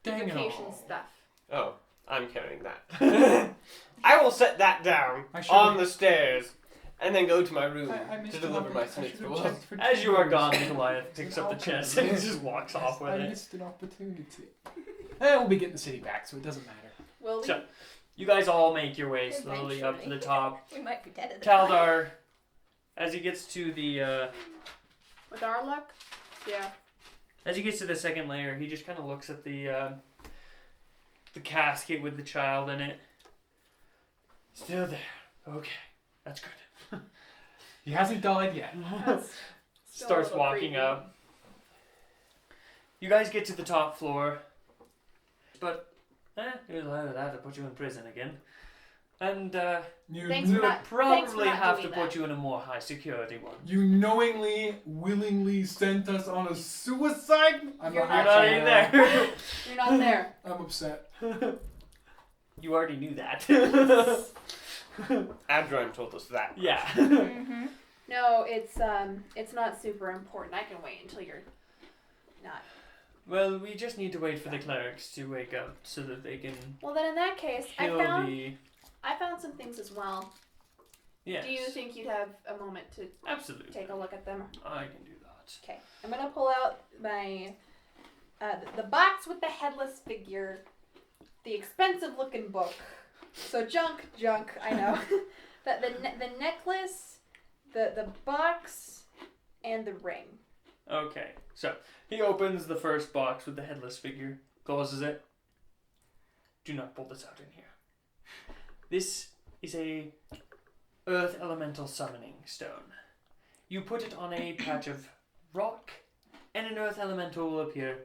Dang it evocation all. stuff? Oh, I'm carrying that. I will set that down I should've- on the stairs and then go to my room I to missed deliver an my oppor- I smith should've tools. checked for As you are triggers. gone, the Goliath picks up the chest and just walks off with I it. missed an opportunity. We'll be getting the city back, so it doesn't matter. Will we? So- You guys all make your way slowly up to the top. We might be dead at the time. Taldar, as he gets to the With our luck? Yeah. as he gets to the second layer, he just kind of looks at the casket with the child in it. Still there. Okay, that's good. He hasn't died yet. That's still a Starts little walking creepy. up. You guys get to the top floor, but it was either that or put you in prison again. And You, Thanks we for would not- probably not have to doing put that. you in a more high security one. you knowingly, willingly sent us on a suicide. I'm You're You're not not actually, even there. You're not there. I'm upset. You already knew that. Adron told us that. Yeah. Mm-hmm. No, it's not super important. I can wait until you're not. Well, we just need to wait for the clerics to wake up so that they can Well, then in that case, kill the. I found some things as well. Yes. Do you think you'd have a moment to Absolutely. take a look at them? I can do that. Okay, I'm gonna pull out my the box with the headless figure, the expensive looking book. So junk, I know. the necklace, the box, and the ring. Okay, so he opens the first box with the headless figure, closes it. Do not pull this out in here. This is a earth elemental summoning stone. You put it on a patch of rock, and an earth elemental will appear,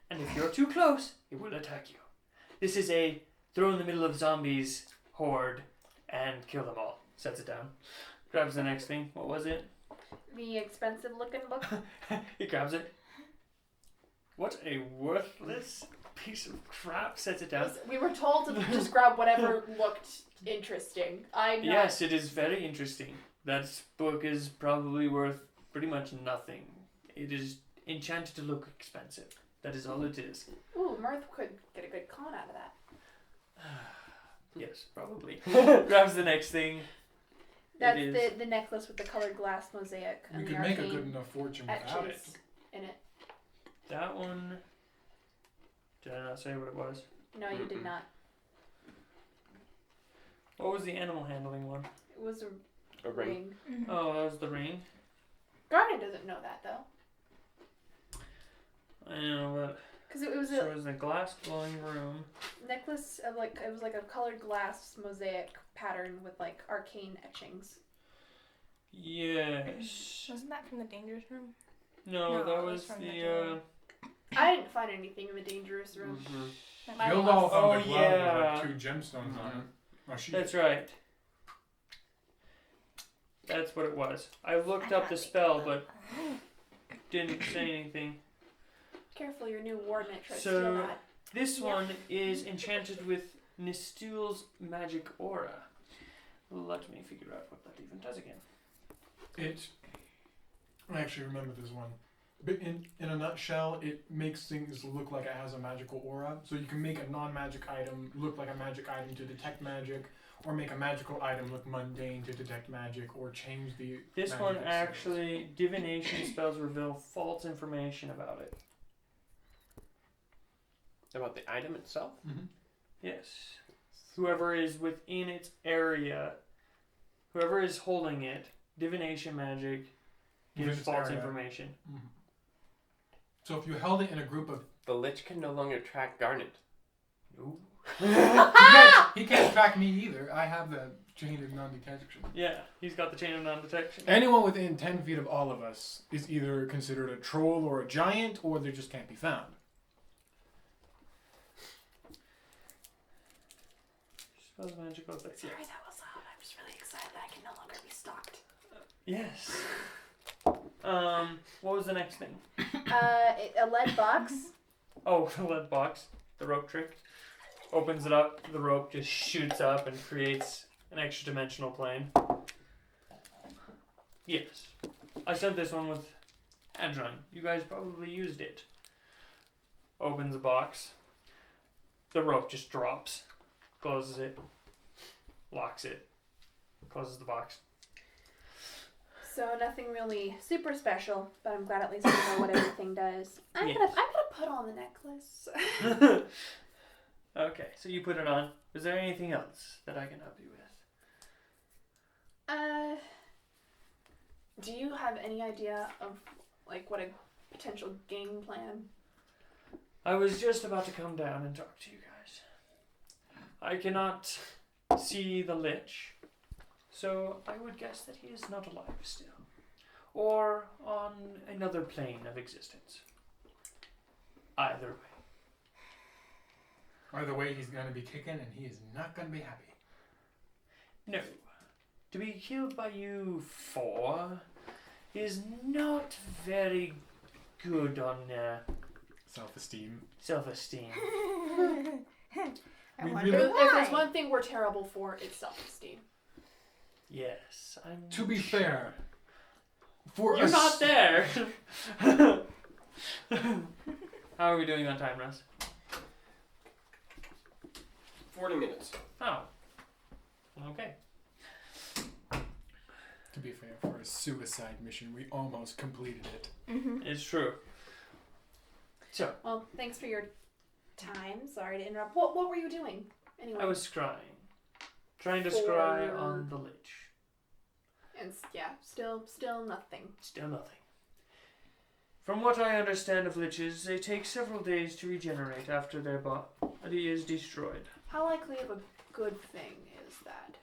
and if you're too close, it will attack you. This is a throw in the middle of zombies horde and kill them all. Sets it down. Grabs the next thing. What was it? The expensive looking book. He grabs it. What a worthless piece of crap. Sets it down. We were told to just grab whatever looked interesting. I'm not. Yes, it is very interesting. That book is probably worth pretty much nothing. It is enchanted to look expensive. That is all it is. Ooh, Mirth could get a good con out of that. Yes, probably. Grabs the next thing. That's It is. the necklace with the colored glass mosaic We and the could make a arcane good enough fortune without it. etchings in it. That one. Did I not say what it was? No, you did Mm-mm. not. What was the animal handling one? It was a A ring. ring. Mm-hmm. Oh, that was the ring. Garnet doesn't know that though, I know, but because it was so a it was a glass glowing room. necklace of like it was like a colored glass mosaic pattern with like arcane etchings. Yes. Wasn't that from the dangerous room? No, No, that it was was from the. the I didn't find anything in the dangerous room. Mm-hmm. I Build off Oh, on the glove yeah. with like 2 gemstones on it. Oh, she That's right. That's what it was. I looked I up the got spell, but didn't say anything. Careful, your new warden at tries to So- steal that. This Yeah. one is enchanted with Nistul's magic aura. Let me figure out what that even does again. I actually remember this one. But in a nutshell, it makes things look like it has a magical aura. So you can make a non-magic item look like a magic item to detect magic, or make a magical item look mundane to detect magic, or change the. This magic one itself. actually, divination spells reveal false information about it. About the item itself? Mhm. Yes. Whoever is within its area, whoever is holding it, divination magic Within gives its false area. information. Mhm. So if you held it in a group of. The Lich can no longer track Garnet. Ooh. He can't track me either. I have the chain of non-detection. Yeah, he's got the chain of non-detection. Anyone within 10 feet of all of us is either considered a troll or a giant, or they just can't be found. Spells magical effects. Yeah. Sorry, that was loud. I'm just really excited that I can no longer be stalked. Yes. What was the next thing? A lead box. Oh, the lead box. The rope trick. Opens it up. The rope just shoots up and creates an extra dimensional plane. Yes. I sent this one with Adron. You guys probably used it. Opens the box. The rope just drops. Closes it. Locks it. Closes the box. So nothing really super special, but I'm glad at least I know what everything does. I'm Yes. gonna put on the necklace. Okay, so you put it on. Is there anything else that I can help you with? Do you have any idea of like what a potential game plan? I was just about to come down and talk to you guys. I cannot see the Lich, so I would guess that he is not alive still. Or on another plane of existence. Either way. By the way, he's going to be kicking and he is not going to be happy. No. To be killed by you four is not very good on Self-esteem. self-esteem. I We wonder really- If there's why. one thing we're terrible for, it's self-esteem. Yes, I'm. To be fair, for You're a not s- there. How are we doing on time, Russ? 40 minutes. Oh. Okay. To be fair, for a suicide mission, we almost completed it. Mm-hmm. It's true. So, Well, thanks for your time. Sorry to interrupt. What were you doing? Anyway. I was scrying. Trying to For- scry on the lich. And yeah, still nothing. Still nothing. From what I understand of liches, they take several days to regenerate after their body is destroyed. How likely of a good thing is that?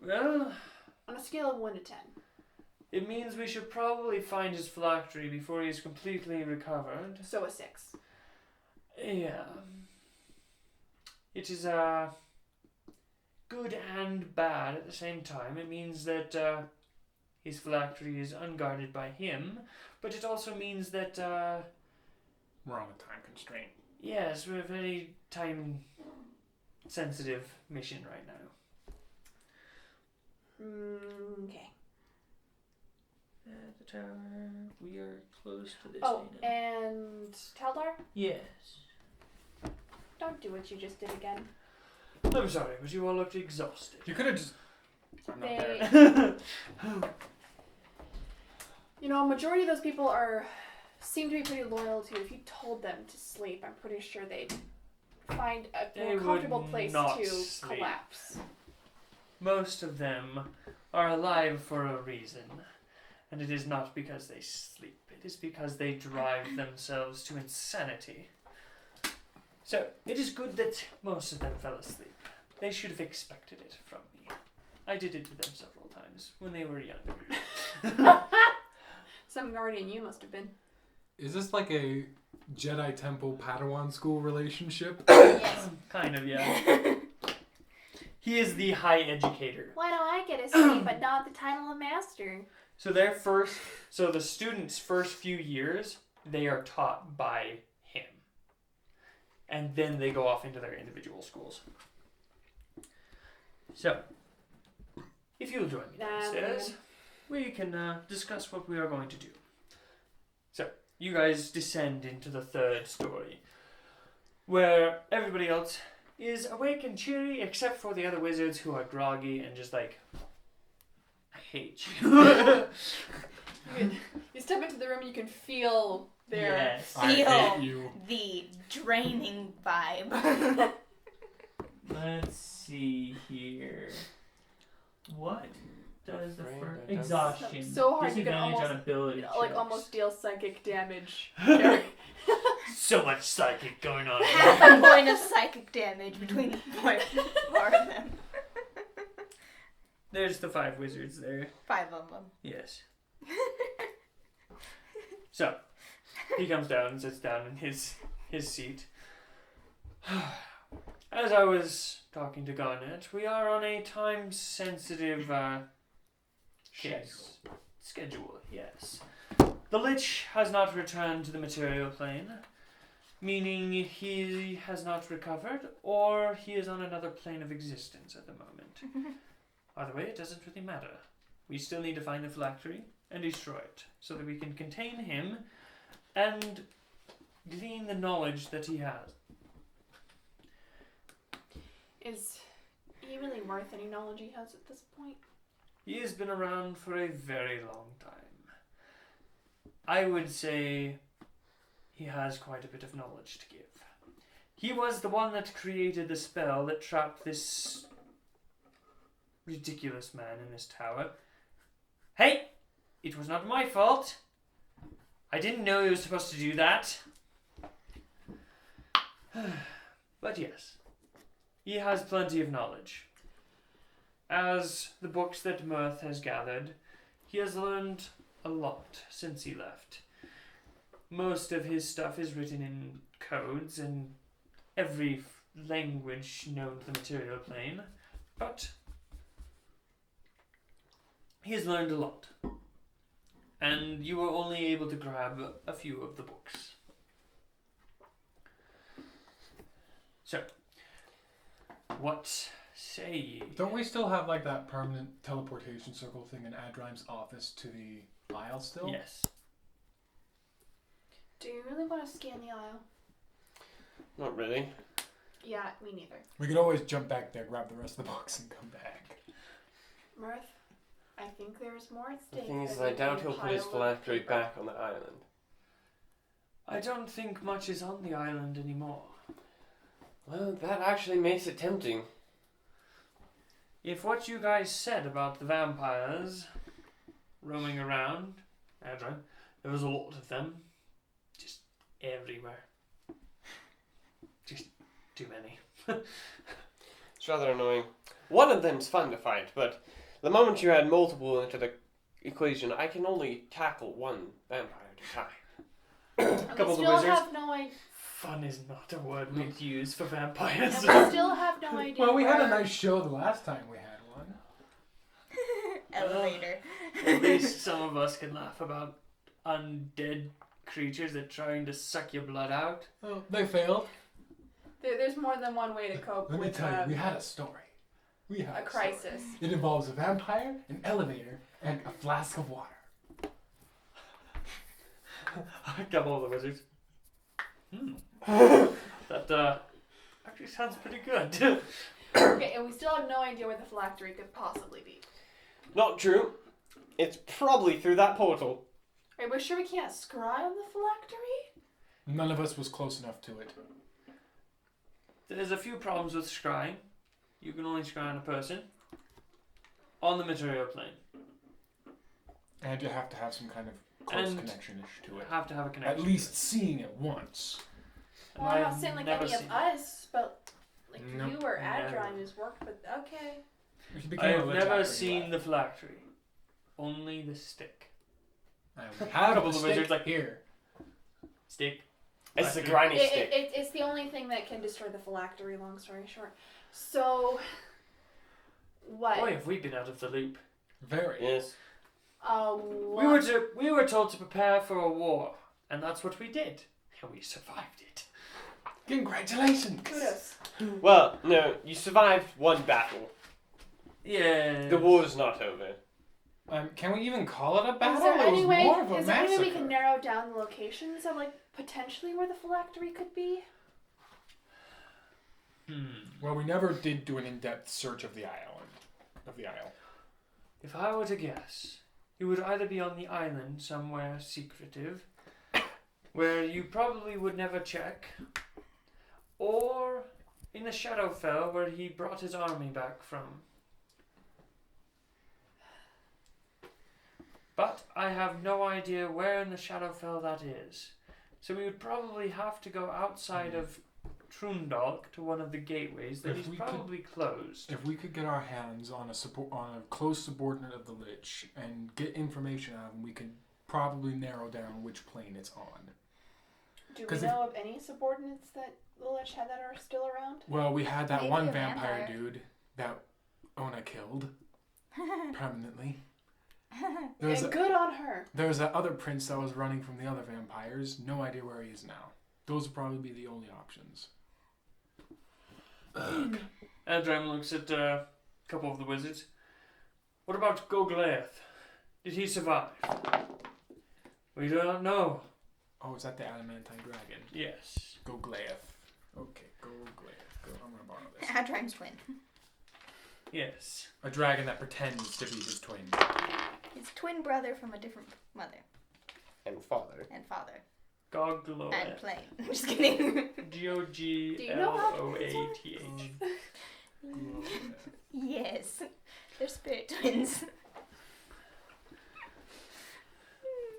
Well, On a scale of 1 to 10. it means we should probably find his phylactery before he is completely recovered. So a 6. Yeah. It is good and bad at the same time. It means that his phylactery is unguarded by him, but it also means that We're on a time constraint. yes, we're a very time sensitive mission right now. Okay. At the tower, we are close to this. Oh, and Taldar, yes. don't do what you just did again. I'm sorry, but you all looked exhausted. You could have just. I'm not They- there. You know, a majority of those people seem to be pretty loyal to you. If you told them to sleep, I'm pretty sure they'd find a They more would comfortable place not to sleep. collapse. Most of them are alive for a reason, and it is not because they sleep. It is because they drive themselves to insanity. So, it is good that most of them fell asleep. They should have expected it from me. I did it to them several times when they were younger. Some guardian you must have been. Is this like a Jedi Temple Padawan school relationship? Yes. Kind of, yeah. He is the high educator. Why do I get a sleep but not the title of master? So the students' first few years, they are taught by him. And then they go off into their individual schools. So, if you'll join me downstairs, we can discuss what we are going to do. So, you guys descend into the 3rd story, where everybody else is awake and cheery, except for the other wizards who are groggy and just like, I hate you. You step into the room and you can feel their... Yes. I Feel. hate you. The draining vibe. Let's see here. What does the Afraid first I don't- exhaustion? So hard you can disadvantage almost- on ability like checks. almost deal psychic damage. So much psychic going on. Half a point of psychic damage between the four of them. There's the 5 wizards there. 5 of them. Yes. So he comes down and sits down in his seat. As I was talking to Garnet, we are on a time-sensitive schedule. Yes. The Lich has not returned to the material plane, meaning he has not recovered, or he is on another plane of existence at the moment. Either way, it doesn't really matter. We still need to find the phylactery and destroy it, so that we can contain him and glean the knowledge that he has. Is he really worth any knowledge he has at this point? He has been around for a very long time. I would say he has quite a bit of knowledge to give. He was the one that created the spell that trapped this ridiculous man in this tower. Hey! It was not my fault. I didn't know he was supposed to do that. But yes, he has plenty of knowledge. As the books that Mirth has gathered, he has learned a lot since he left. Most of his stuff is written in codes and every language known to the material plane, but He has learned a lot. And you were only able to grab a few of the books. So, what say ye? Don't we still have like that permanent teleportation circle thing in Adrime's office to the aisle still? Yes. Do you really want to scan the aisle? Not really. Yeah, me neither. We could always jump back there, grab the rest of the box, and come back. Mirth, I think there's more at The stake. thing is, than I doubt a he'll put his pile of phylactery paper. back on the island. I don't think much is on the island anymore. Well, that actually makes it tempting. If what you guys said about the vampires roaming around, Adrian, there was a lot of them, just everywhere. Just too many. It's rather annoying. One of them's fun to fight, but the moment you add multiple into the equation, I can only tackle one vampire at a time. And Couple we of the still wizards. have no idea. Fun is not a word we'd use for vampires. And we still have no idea. Well, we had a where- nice show the last time we had one. Elevator. At least some of us can laugh about undead creatures that are trying to suck your blood out. Oh, they failed. There's more than one way to cope Let me with tell you, we had a story. We had a crisis. It involves a vampire, an elevator, and a flask of water. A couple of the wizards. That actually sounds pretty good. Okay, and we still have no idea where the phylactery could possibly be. Not true. It's probably through that portal. Are we sure we can't scry on the phylactery? None of us was close enough to it. There's a few problems with scrying. You can only scry on a person on the material plane. And you have to have some kind of close And connection-ish to You it. have to have a connection. At least seeing it once. And Well, I'm I've not saying like never any of seen us, but like Nope. you or Never. Adrine has worked with. Okay. We should become a I've legit never actor seen lab. the phylactery. Only the stick. We have couple the of stick wizards like- here. Stick. It's the Phylactery. grimy stick. It's the only thing that can destroy the phylactery. Long story short. So. What? Boy, have we been out of the loop. Very. Yes. What? We were told to prepare for a war, and that's what we did, and we survived it. Congratulations. Kudos. Well, no, you survived one battle. Yeah. The war's not over. Can we even call it a battle? Is there It any was way? more of a Is there any way we massacre. can narrow down the locations of like potentially where the phylactery could be? Well, we never did do an in-depth search of the island. If I were to guess, it would either be on the island somewhere secretive, where you probably would never check, or in the Shadowfell where he brought his army back from. But I have no idea where in the Shadowfell that is. So we would probably have to go outside of Trundalk to one of the gateways that If he's we could- probably closed. If we could get our hands on a close subordinate of the Lich and get information out of him, we could probably narrow down which plane it's on. Do we 'Cause know of any subordinates that the Lich had that are still around? Well, we had that Maybe one a vampire vampire. dude that Ona killed permanently. There's And good on her. that other prince that was running from the other vampires. No idea where he is now. Those would probably be the only options. Adram looks at a couple of the wizards. What about Goglaeth? Did he survive? We do not know. Oh, is that the adamantine dragon? Yes. Go Glaeth. Okay, go Glaeth. Go. I'm gonna borrow this. Adrime's twin. Yes. A dragon that pretends to be his twin. His twin brother from a different mother And father. and father and Gogloeth. plane. I'm just kidding. Gogloath. Yes, they're spirit twins.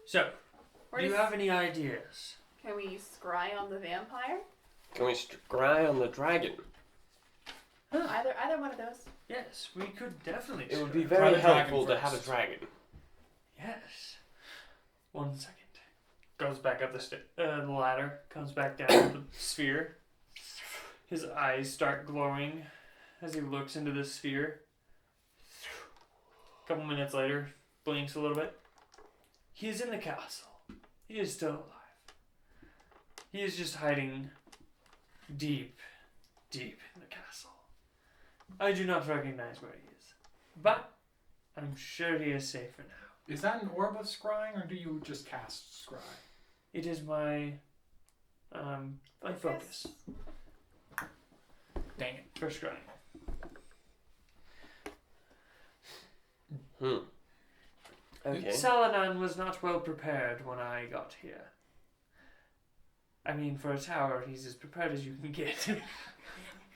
So, Where do you does- have any ideas? Can we scry on the vampire? Can we scry on the dragon? Either one of those. Yes, we could definitely. It would be scry. Try very the dragon helpful to have a first. dragon. Yes. 1 second. Goes back up the ladder. Comes back down to the sphere. His eyes start glowing as he looks into the sphere. A couple minutes later, blinks a little bit. He is in the castle. He is still alive. He is just hiding deep, deep in the castle. I do not recognize where he is, but I'm sure he is safe for now. Is that an orb of scrying, or do you just cast scry? It is my focus Dang it. for scrying. Okay. Salanan was not well prepared when I got here. I mean, for a tower, he's as prepared as you can get.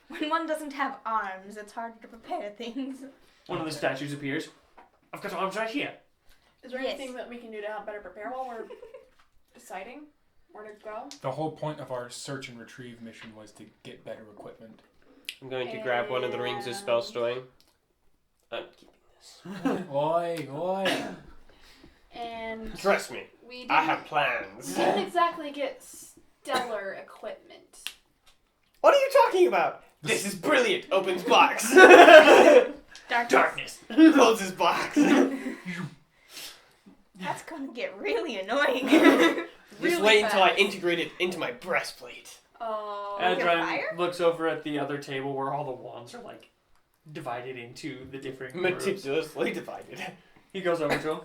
When one doesn't have arms, it's harder to prepare things. One of the statues appears. I've got arms right here. Is there Yes. anything that we can do to help better prepare while we're deciding where to go? The whole point of our search and retrieve mission was to get better equipment. I'm going to grab one of the rings of spell storing. I'm keeping this. Oi, oi. And Trust me, we I didn't, have plans. didn't exactly get stellar equipment. What are you talking about? This is brilliant. Opens box. Darkness. Closes box. That's gonna get really annoying. Just Really wait until I fast. integrate it into my breastplate. Oh, Adrian fire? looks over at the other table where all the wands are like divided into the different groups. Meticulously divided. He goes over to him.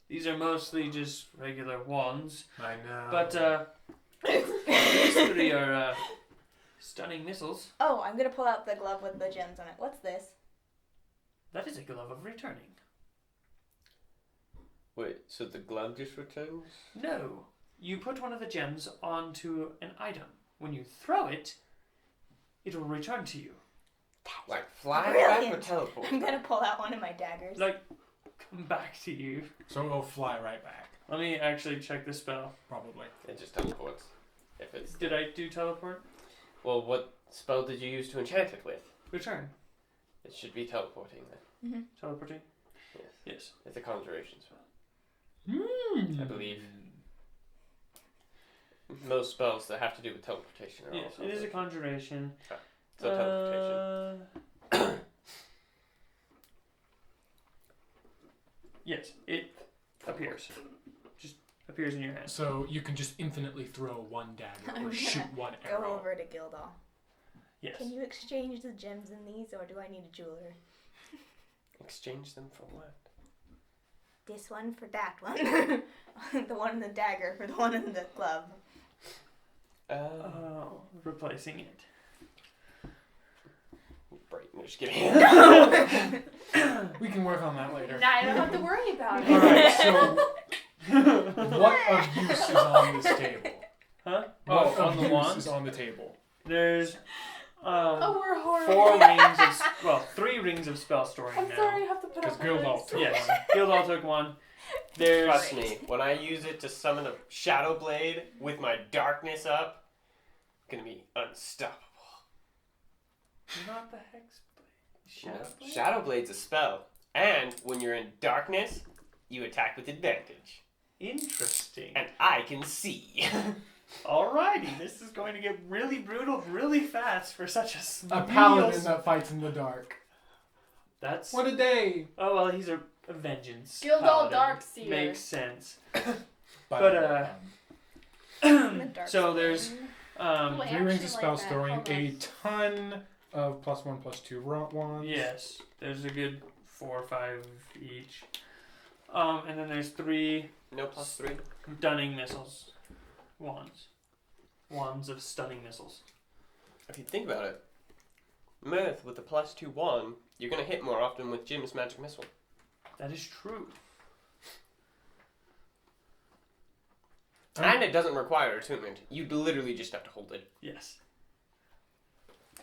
These are mostly just regular wands, I know. but these three are stunning missiles. Oh, I'm gonna pull out the glove with the gems on it. What's this? That is a glove of returning. Wait, so the glove just returns? No, you put one of the gems onto an item. When you throw it, it will return to you. Like fly back or Brilliant. teleport? I'm gonna pull out one of my daggers. Like, come back to you. So it'll fly right back, Let me actually check the spell. probably. It just teleports. If it's Did I do teleport? well, what spell did you use to enchant it with? Return. It should be teleporting then. Teleporting? Yes. Yes. It's a conjuration spell. Mm. I believe. Most spells that have to do with teleportation are Yes, also. it is a conjuration. So teleportation. Yes, it appears. Just appears in your hand. So you can just infinitely throw one dagger I'm or gonna shoot one Go arrow. over to Gildal. Yes. Can you exchange the gems in these, or do I need a jeweler? Exchange them for what? This one for that one. The one in the dagger for the one in the glove. Oh, replacing it. Right, I'm just kidding. We can work on that later. now I don't have to worry about it. Alright, so what of use is on this table? Huh? What Oh, of on the use wands? is on the table? There's Oh, we're horrible. 4 rings of 3 rings of spell storing I'm now. sorry, I have to put Because up Gildal took Yes, one. Gildal took one. There's Trust me, when I use it to summon a shadow blade with my darkness up, it's gonna be unstoppable. not the hex blade. No, Shadow blade? shadow blade's a spell, and when you're in darkness, you attack with advantage, Interesting. and I can see. Alrighty, this is going to get really brutal really fast for such a small. A paladin that fights in the dark. That's What a day! oh well, he's a vengeance. Gildal paladin. Darkseer. Makes sense. But, In the dark So there's skin. Oh, I 3 rings actually of spell like that. storing, Hold a on. ton of +1/+2 wands. Yes, there's a good 4 or 5 each. And then there's 3 No +3. stunning missiles. Wands of stunning missiles. If you think about it, Mirth with the +2 wand, you're gonna hit more often with Jim's magic missile. That is true. And it doesn't require attunement. You literally just have to hold it. Yes.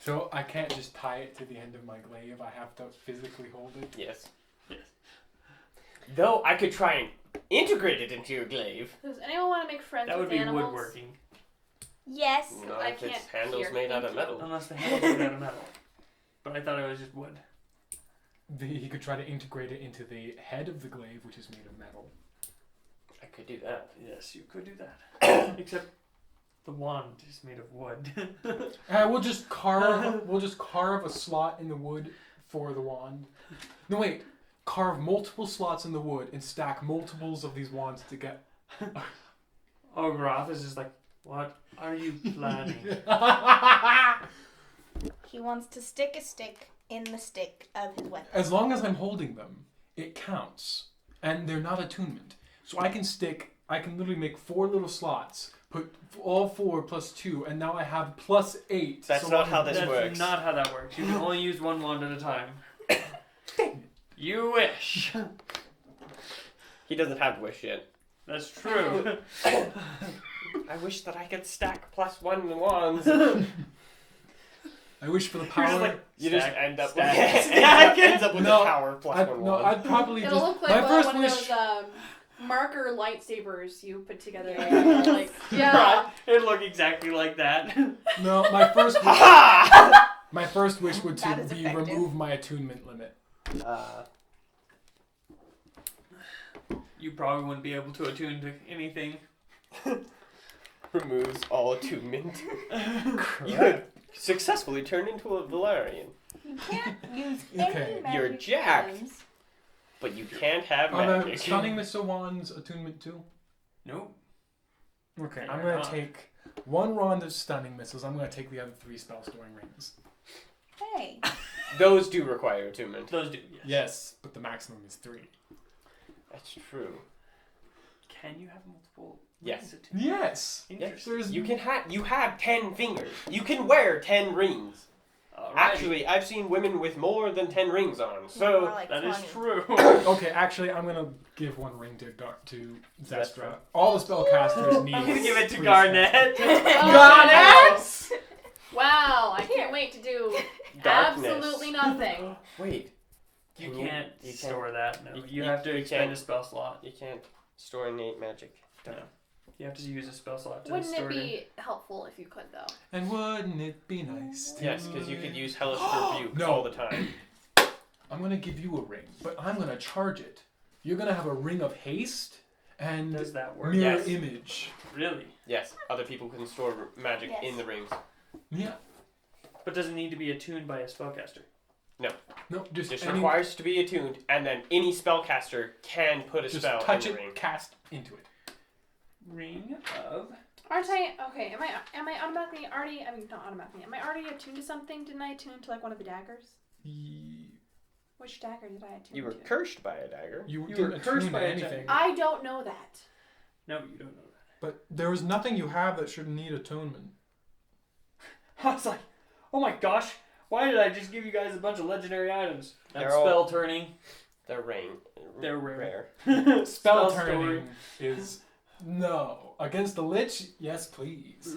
So I can't just tie it to the end of my glaive, I have to physically hold it. Yes. Yes. Though I could try and integrate it into your glaive. Does anyone want to make friends That would with be animals? woodworking. Yes. Not I if its can't handle's hear. made out of Thank you. metal. Unless the handle's made out of metal. But I thought it was just wood. He could try to integrate it into the head of the glaive, which is made of metal. I could do that. Yes, you could do that. Except the wand is made of wood. We'll just carve a slot in the wood for the wand. No, wait. Carve multiple slots in the wood and stack multiples of these wands together. Oh, Groth is just like, what are you planning? He wants to stick a stick in the stick of his weapon. As long as I'm holding them, it counts. And they're not attunement. So I can literally make 4 little slots, put all 4 plus 2, and now I have plus 8. That's not how this That's works. not how that works. You can only use one wand at a time. You wish. He doesn't have wish yet. That's true. I wish that I could stack +1 wands. I wish for the You're power. just like, You just stack, end up stack. ends up with No, the power +1 wand. I'd probably It'll just. look like my first one wish. of those marker lightsabers you put together. Yeah. Like, yeah. Right. It'd look exactly like that. No, my first wish. Ha My first wish would That to is be effective. remove my attunement limit. You probably wouldn't be able to attune to anything. Removes all attunement. You could successfully turn into a Valerian, You can't use Okay. any magic You're jacked. items. but you can't have Are the magic. stunning missile wands attunement too? Nope. Okay, They I'm are gonna not. take 1 wand of stunning missiles. I'm gonna take the other 3 spell storing rings. Hey. Those do require attunement. Those do. Yes. Yes, but the maximum is 3. That's true. Can you have multiple? Yes. rings attuned? Yes. Interesting. There's You can have 10 fingers. You can wear 10 rings. Alrighty. Actually, I've seen women with more than 10 rings on. More So like That is 20. true. Okay, actually, I'm gonna give 1 ring to Zestra. All the spellcasters need. I'm gonna give it to 3 Garnet. Garnet! Wow, I can't wait to do Darkness. absolutely nothing. Wait. You Can you- can't you can't- store that. No, you- you you- have to you expend can't. a spell slot. You can't store innate magic. No. You have to use a spell slot to Wouldn't store it it in. be helpful if you could, though? And wouldn't it be nice to... Yes, because you could use Hellish Rebuke No. all the time. I'm gonna give you a ring, but I'm gonna charge it. You're gonna have a ring of haste and Does that work? mirror Yes. image. Really? Yes, other people can store magic Yes. in the rings. Yeah. But does it need to be attuned by a spellcaster? No, just Just any, requires to be attuned, and then any spellcaster can put a just spell touch in the it, ring. cast into it. Ring of. Aren't I okay? Am I automatically already? I mean, not automatically. Am I already attuned to something? Didn't I attune to like one of the daggers? Which dagger did I attune You were to? cursed by a dagger. You You didn't were cursed attune by to a anything, I don't know that. No, you don't know that. but there was nothing you have that should need atonement. I was like, oh my gosh, why did I just give you guys a bunch of legendary items? That's They're all- spell turning. They're rare. They're rare. Spell storing. turning is no against the lich. Yes, please.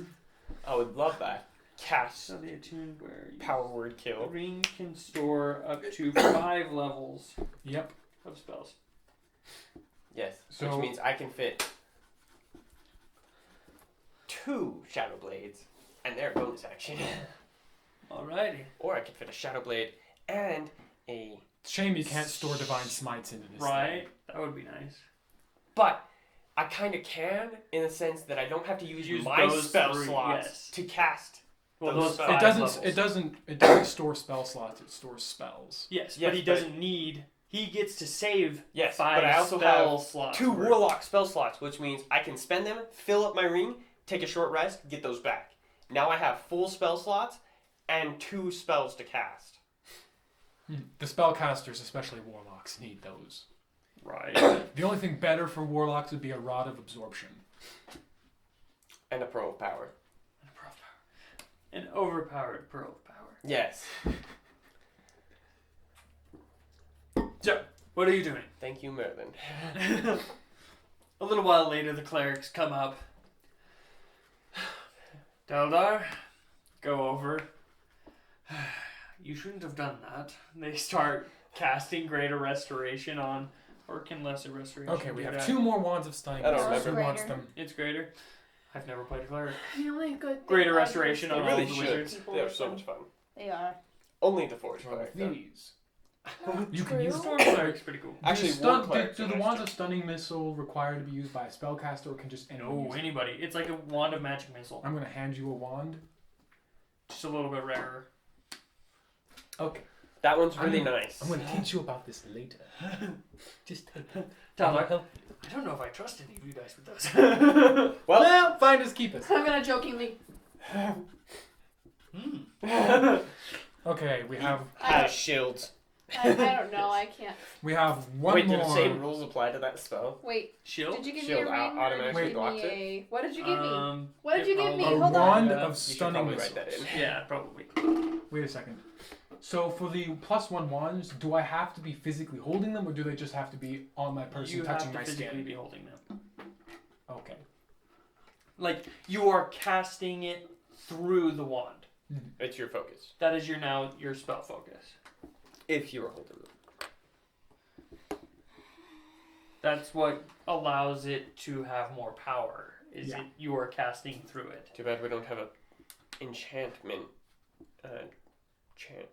I would love that. Cast So the attuned where you power word kill. ring can store up to 5 levels Yep. of spells. Yes, So- which means I can fit 2 Shadow Blades, and they're a bonus action. Alrighty. Or I could fit a Shadow Blade and a... Shame you can't store divine smites into this. Right? That would be nice. But I kind of can, in the sense that I don't have to use Use my those spell 3, slots yes. to cast. Well, Those those spells. five It doesn't. levels. It doesn't. It doesn't store spell slots. It stores spells. Yes, Yes, but he but- doesn't need. He gets to save Yes, 5 but I also spell have slots. 2 worth. Warlock spell slots, which means I can spend them, fill up my ring, take a short rest, get those back. Now I have full spell slots and 2 spells to cast. The spellcasters, especially warlocks, need those. Right. The only thing better for warlocks would be a rod of absorption. And a Pearl of Power. An overpowered pearl of power. Yes. So, what are you doing? Thank you, Merlin. A little while later, the clerics come up. Daldar, go over. You shouldn't have done that. They start casting Greater Restoration on, or can Lesser Restoration Okay, we do have that? 2 more wands of stunning. I don't missiles. remember. Who wants Greater. them? It's Greater. I've never played a cleric. The only good thing Greater I do restoration is on They all really the should. wizards. They're so much fun. They are. Only the Forge Well, Cleric, though. these. You can True. use Storm cleric's pretty cool. Actually, do, War Cleric's do a the nice wands choice. of stunning missile require to be used by a spellcaster, or can just anyone No, use it? anybody. It's like a wand of magic missile. I'm gonna hand you a wand. Just a little bit rarer. Okay. That one's really nice. I'm going to teach you about this later. Just take it. Tyler, I don't know if I trust any of you guys with those. Well, finders keepers. I'm gonna jokingly. Okay, we have has shields. I don't know. I can't. one Wait, more. do the same rules apply to that spell? Wait. Shield? Did you give Shield me a ring? automatically Or did you blocks give me a... What did you give me? me? What did you give me? A Hold on. wand Yeah, of You should stunning probably missiles. write that in. Yeah, probably. Wait a second. So for the +1 wands, do I have to be physically holding them, or do they just have to be on my person, You touching have to my physically skin? be holding them. Okay. Like, you are casting it through the wand. It's your focus. That is your spell focus. If you were holding them. That's what allows it to have more power. Is Yeah. it you are casting through it. Too bad we don't have a enchantment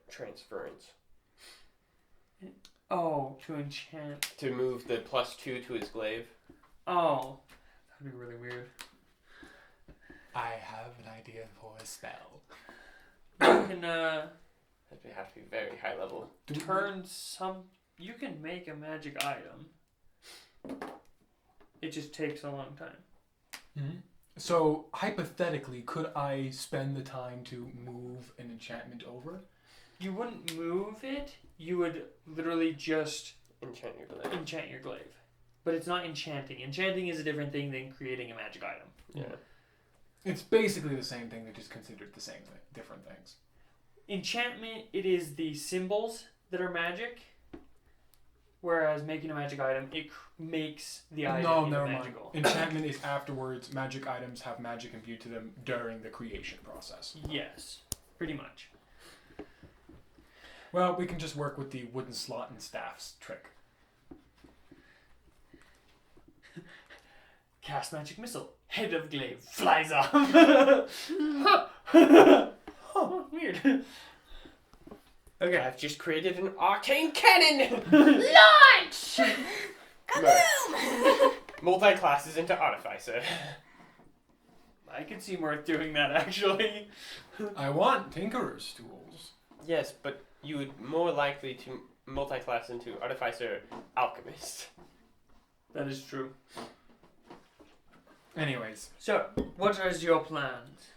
transference Oh, to enchant. to move the +2 to his glaive. Oh, that'd be really weird. I have an idea for a spell. You can That would have to be very high level. turn some. You can make a magic item. It just takes a long time. Mm-hmm. So hypothetically, could I spend the time to move an enchantment over? You wouldn't move it. You would literally just Enchant your glaive. enchant your glaive. But it's not enchanting. Enchanting is a different thing than creating a magic item. Yeah. It's basically the same thing. They're just considered the same thing, different things. Enchantment, it is the symbols that are magic. Whereas making a magic item, it makes the item No, even never mind. magical. Enchantment is afterwards. Magic items have magic imbued to them during the creation process. Yes, pretty much. Well, we can just work with the wooden slot and staffs trick. Cast magic missile. Head of glaive flies off. Oh, weird. Okay. I've just created an arcane cannon! Launch! Kaboom! Multi-classes into Artificer. I could see Mirth doing that actually. I want Tinkerer's tools. Yes, but you would more likely to multi-class into Artificer Alchemist. That is true. Anyways, So, what is your plans?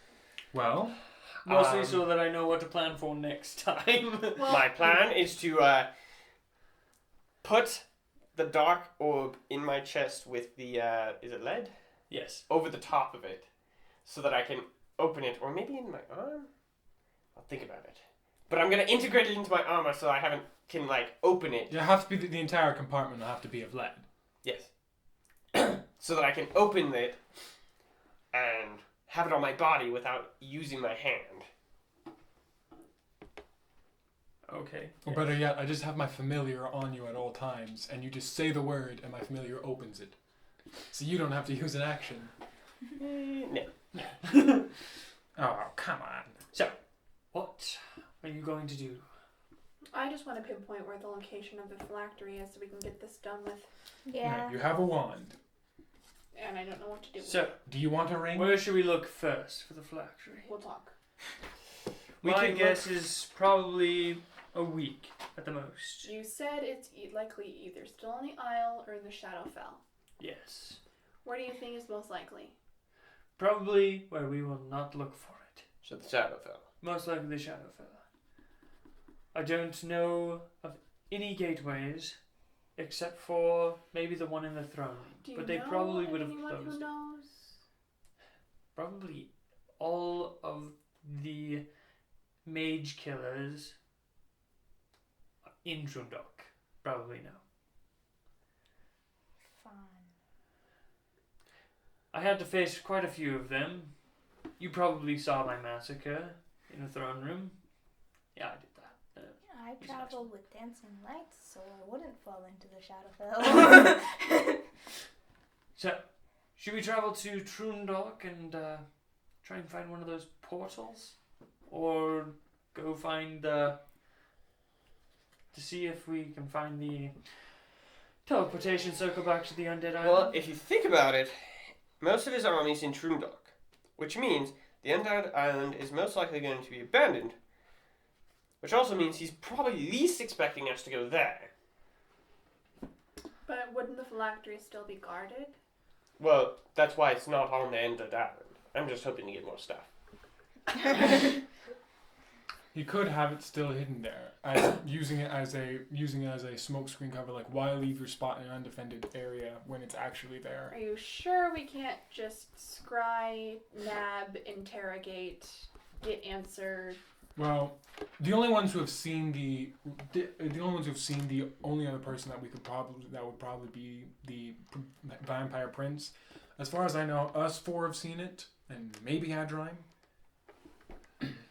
well, Mostly so that I know what to plan for next time. Well, My plan is to put the dark orb in my chest with the, is it lead? Yes. Over the top of it. So that I can open it, or maybe in my arm? I'll think about it. But I'm going to integrate it into my armor so I can open it. you have to be the entire compartment will have to be of lead. Yes. So that I can open it and have it on my body without using my hand. Okay. Or better yet, I just have my familiar on you at all times, and you just say the word, and my familiar opens it. So you don't have to use an action. No. Oh, come on. So, what are you going to do? I just want to pinpoint where the location of the phylactery is so we can get this done with. Yeah. Right, you have a wand. And I don't know what to do. So, Do you want a ring? where should we look first for the phylactery? We'll talk. We My can guess is probably a week at the most. You said it's likely either still on the Isle or in the Shadowfell. Yes. Where do you think is most likely? Probably where we will not look for it. So the Shadowfell. Most likely the Shadowfell. I don't know of any gateways except for maybe the one in the throne room. Do you But they know probably would have anyone closed who it. knows? Probably all of the mage killers in Trundok. Probably no. Fun. I had to face quite a few of them. You probably saw my massacre in the throne room. Yeah, I did that. I traveled with dancing lights, so I wouldn't fall into the Shadowfell. So, should we travel to Trundok and try and find one of those portals? Or go find to see if we can find the teleportation circle back to the Undead Island? Well, if you think about it, most of his army's in Trundok, which means the Undead Island is most likely going to be abandoned Which also means he's probably least expecting us to go there. But wouldn't the phylactery still be guarded? Well, that's why it's not on the end of the island. I'm just hoping to get more stuff. You could have it still hidden there, as using it as a smoke screen cover. Like, why leave your spot in an undefended area when it's actually there? Are you sure we can't just scry, nab, interrogate, get answered? Well, the only ones who have seen the only other person that would probably be the vampire prince. As far as I know, us four have seen it, and maybe Hadrime.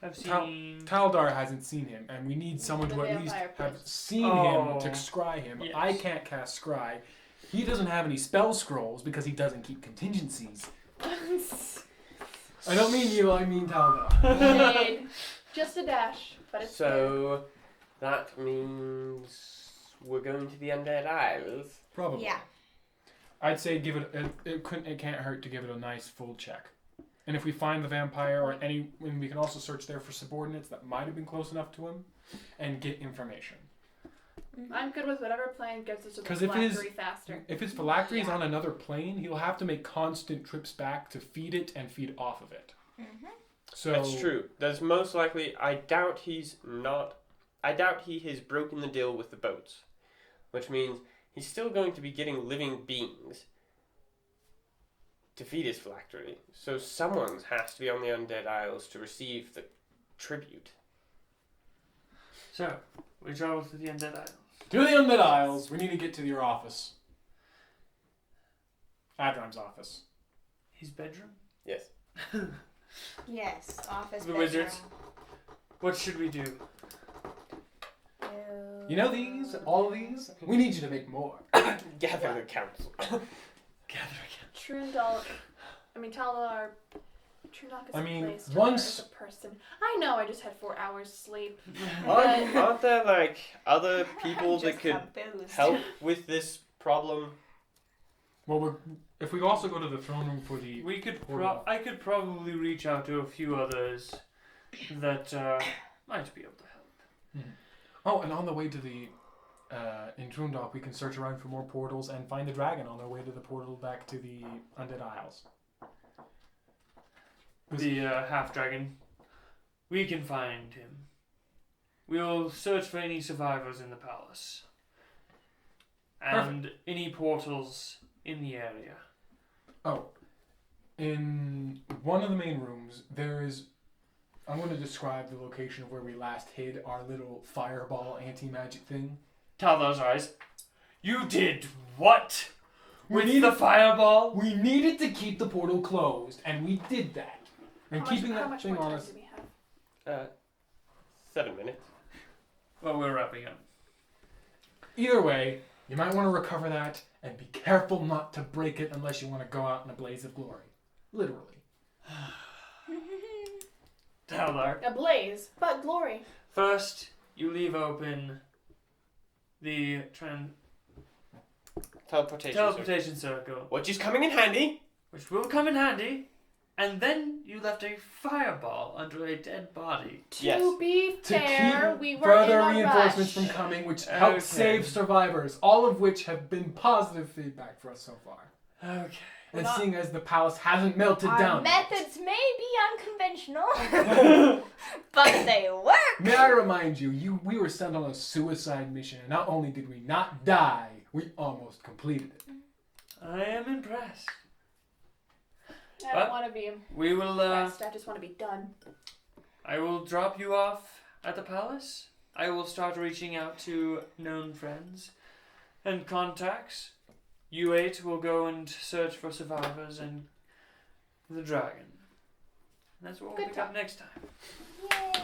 I've seen. Taldar hasn't seen him, and we need someone The to at least vampire have prince. seen Oh. him to scry him. Yes. I can't cast scry. He doesn't have any spell scrolls because he doesn't keep contingencies. I don't mean you, I mean Taldar. Shade. Just a dash, but it's there. So that means we're going to the Undead Isles. Probably. Yeah. I'd say give it. It can't hurt to give it a nice full check. And if we find the vampire or and we can also search there for subordinates that might have been close enough to him, and get information. I'm good with whatever plan gets us to the 'Cause if his- phylactery faster. If his phylactery is on another plane, he'll have to make constant trips back to feed it and feed off of it. Mm-hmm. So That's true. That's most likely. I doubt he has broken the deal with the boats, which means he's still going to be getting living beings to feed his phylactery. So someone has to be on the Undead Isles to receive the tribute. So, we travel to the Undead Isles. To the Undead Isles, we need to get to your office. Adram's office. His bedroom? Yes. Yes, office. The bedroom. wizards. What should we do? You know these? All these? We need you to make more. Gather the council. Trundle. Taldar. Trundle is I mean, a place. once- Trundle is a person. I know. I just had 4 hours sleep. Aren't there like other people that Just could got boozed. help with this problem? Well, if we also go to the throne room for the We could. Portal. I could probably reach out to a few others that might be able to help. Oh, and on the way to the in Trundle, we can search around for more portals and find the dragon on our way to the portal back to the Undead Isles. The half dragon. We can find him. We'll search for any survivors in the palace. And any portals in the area. Oh, in one of the main rooms, there is. I'm going to describe the location of where we last hid our little fireball anti-magic thing. Tell those eyes. You did what? We With needed- the fireball? We needed to keep the portal closed, and we did that. And keeping how that much thing more on time us. do we have? 7 minutes. Well, we're wrapping up. Either way, you might want to recover that, and be careful not to break it unless you want to go out in a blaze of glory. Literally. Taldar. A blaze, but glory. First, you leave open the teleportation circle, Which is coming in handy. which will come in handy. And then you left a fireball under a dead body. Yes. To be To fair, keep we were further in a reinforcements rush. from coming, which help Okay. save survivors, all of which have been positive feedback for us so far. Okay. And Not- seeing as the palace hasn't melted Our down. methods may be unconventional, but they work. May I remind you, we were sent on a suicide mission, and not only did we not die, we almost completed it. I am impressed. I don't want to be We will. impressed. I just want to be done. I will drop you off at the palace. I will start reaching out to known friends and contacts. You 8 will go and search for survivors and the dragon. And that's what we'll Good pick up talk. next time. Yay.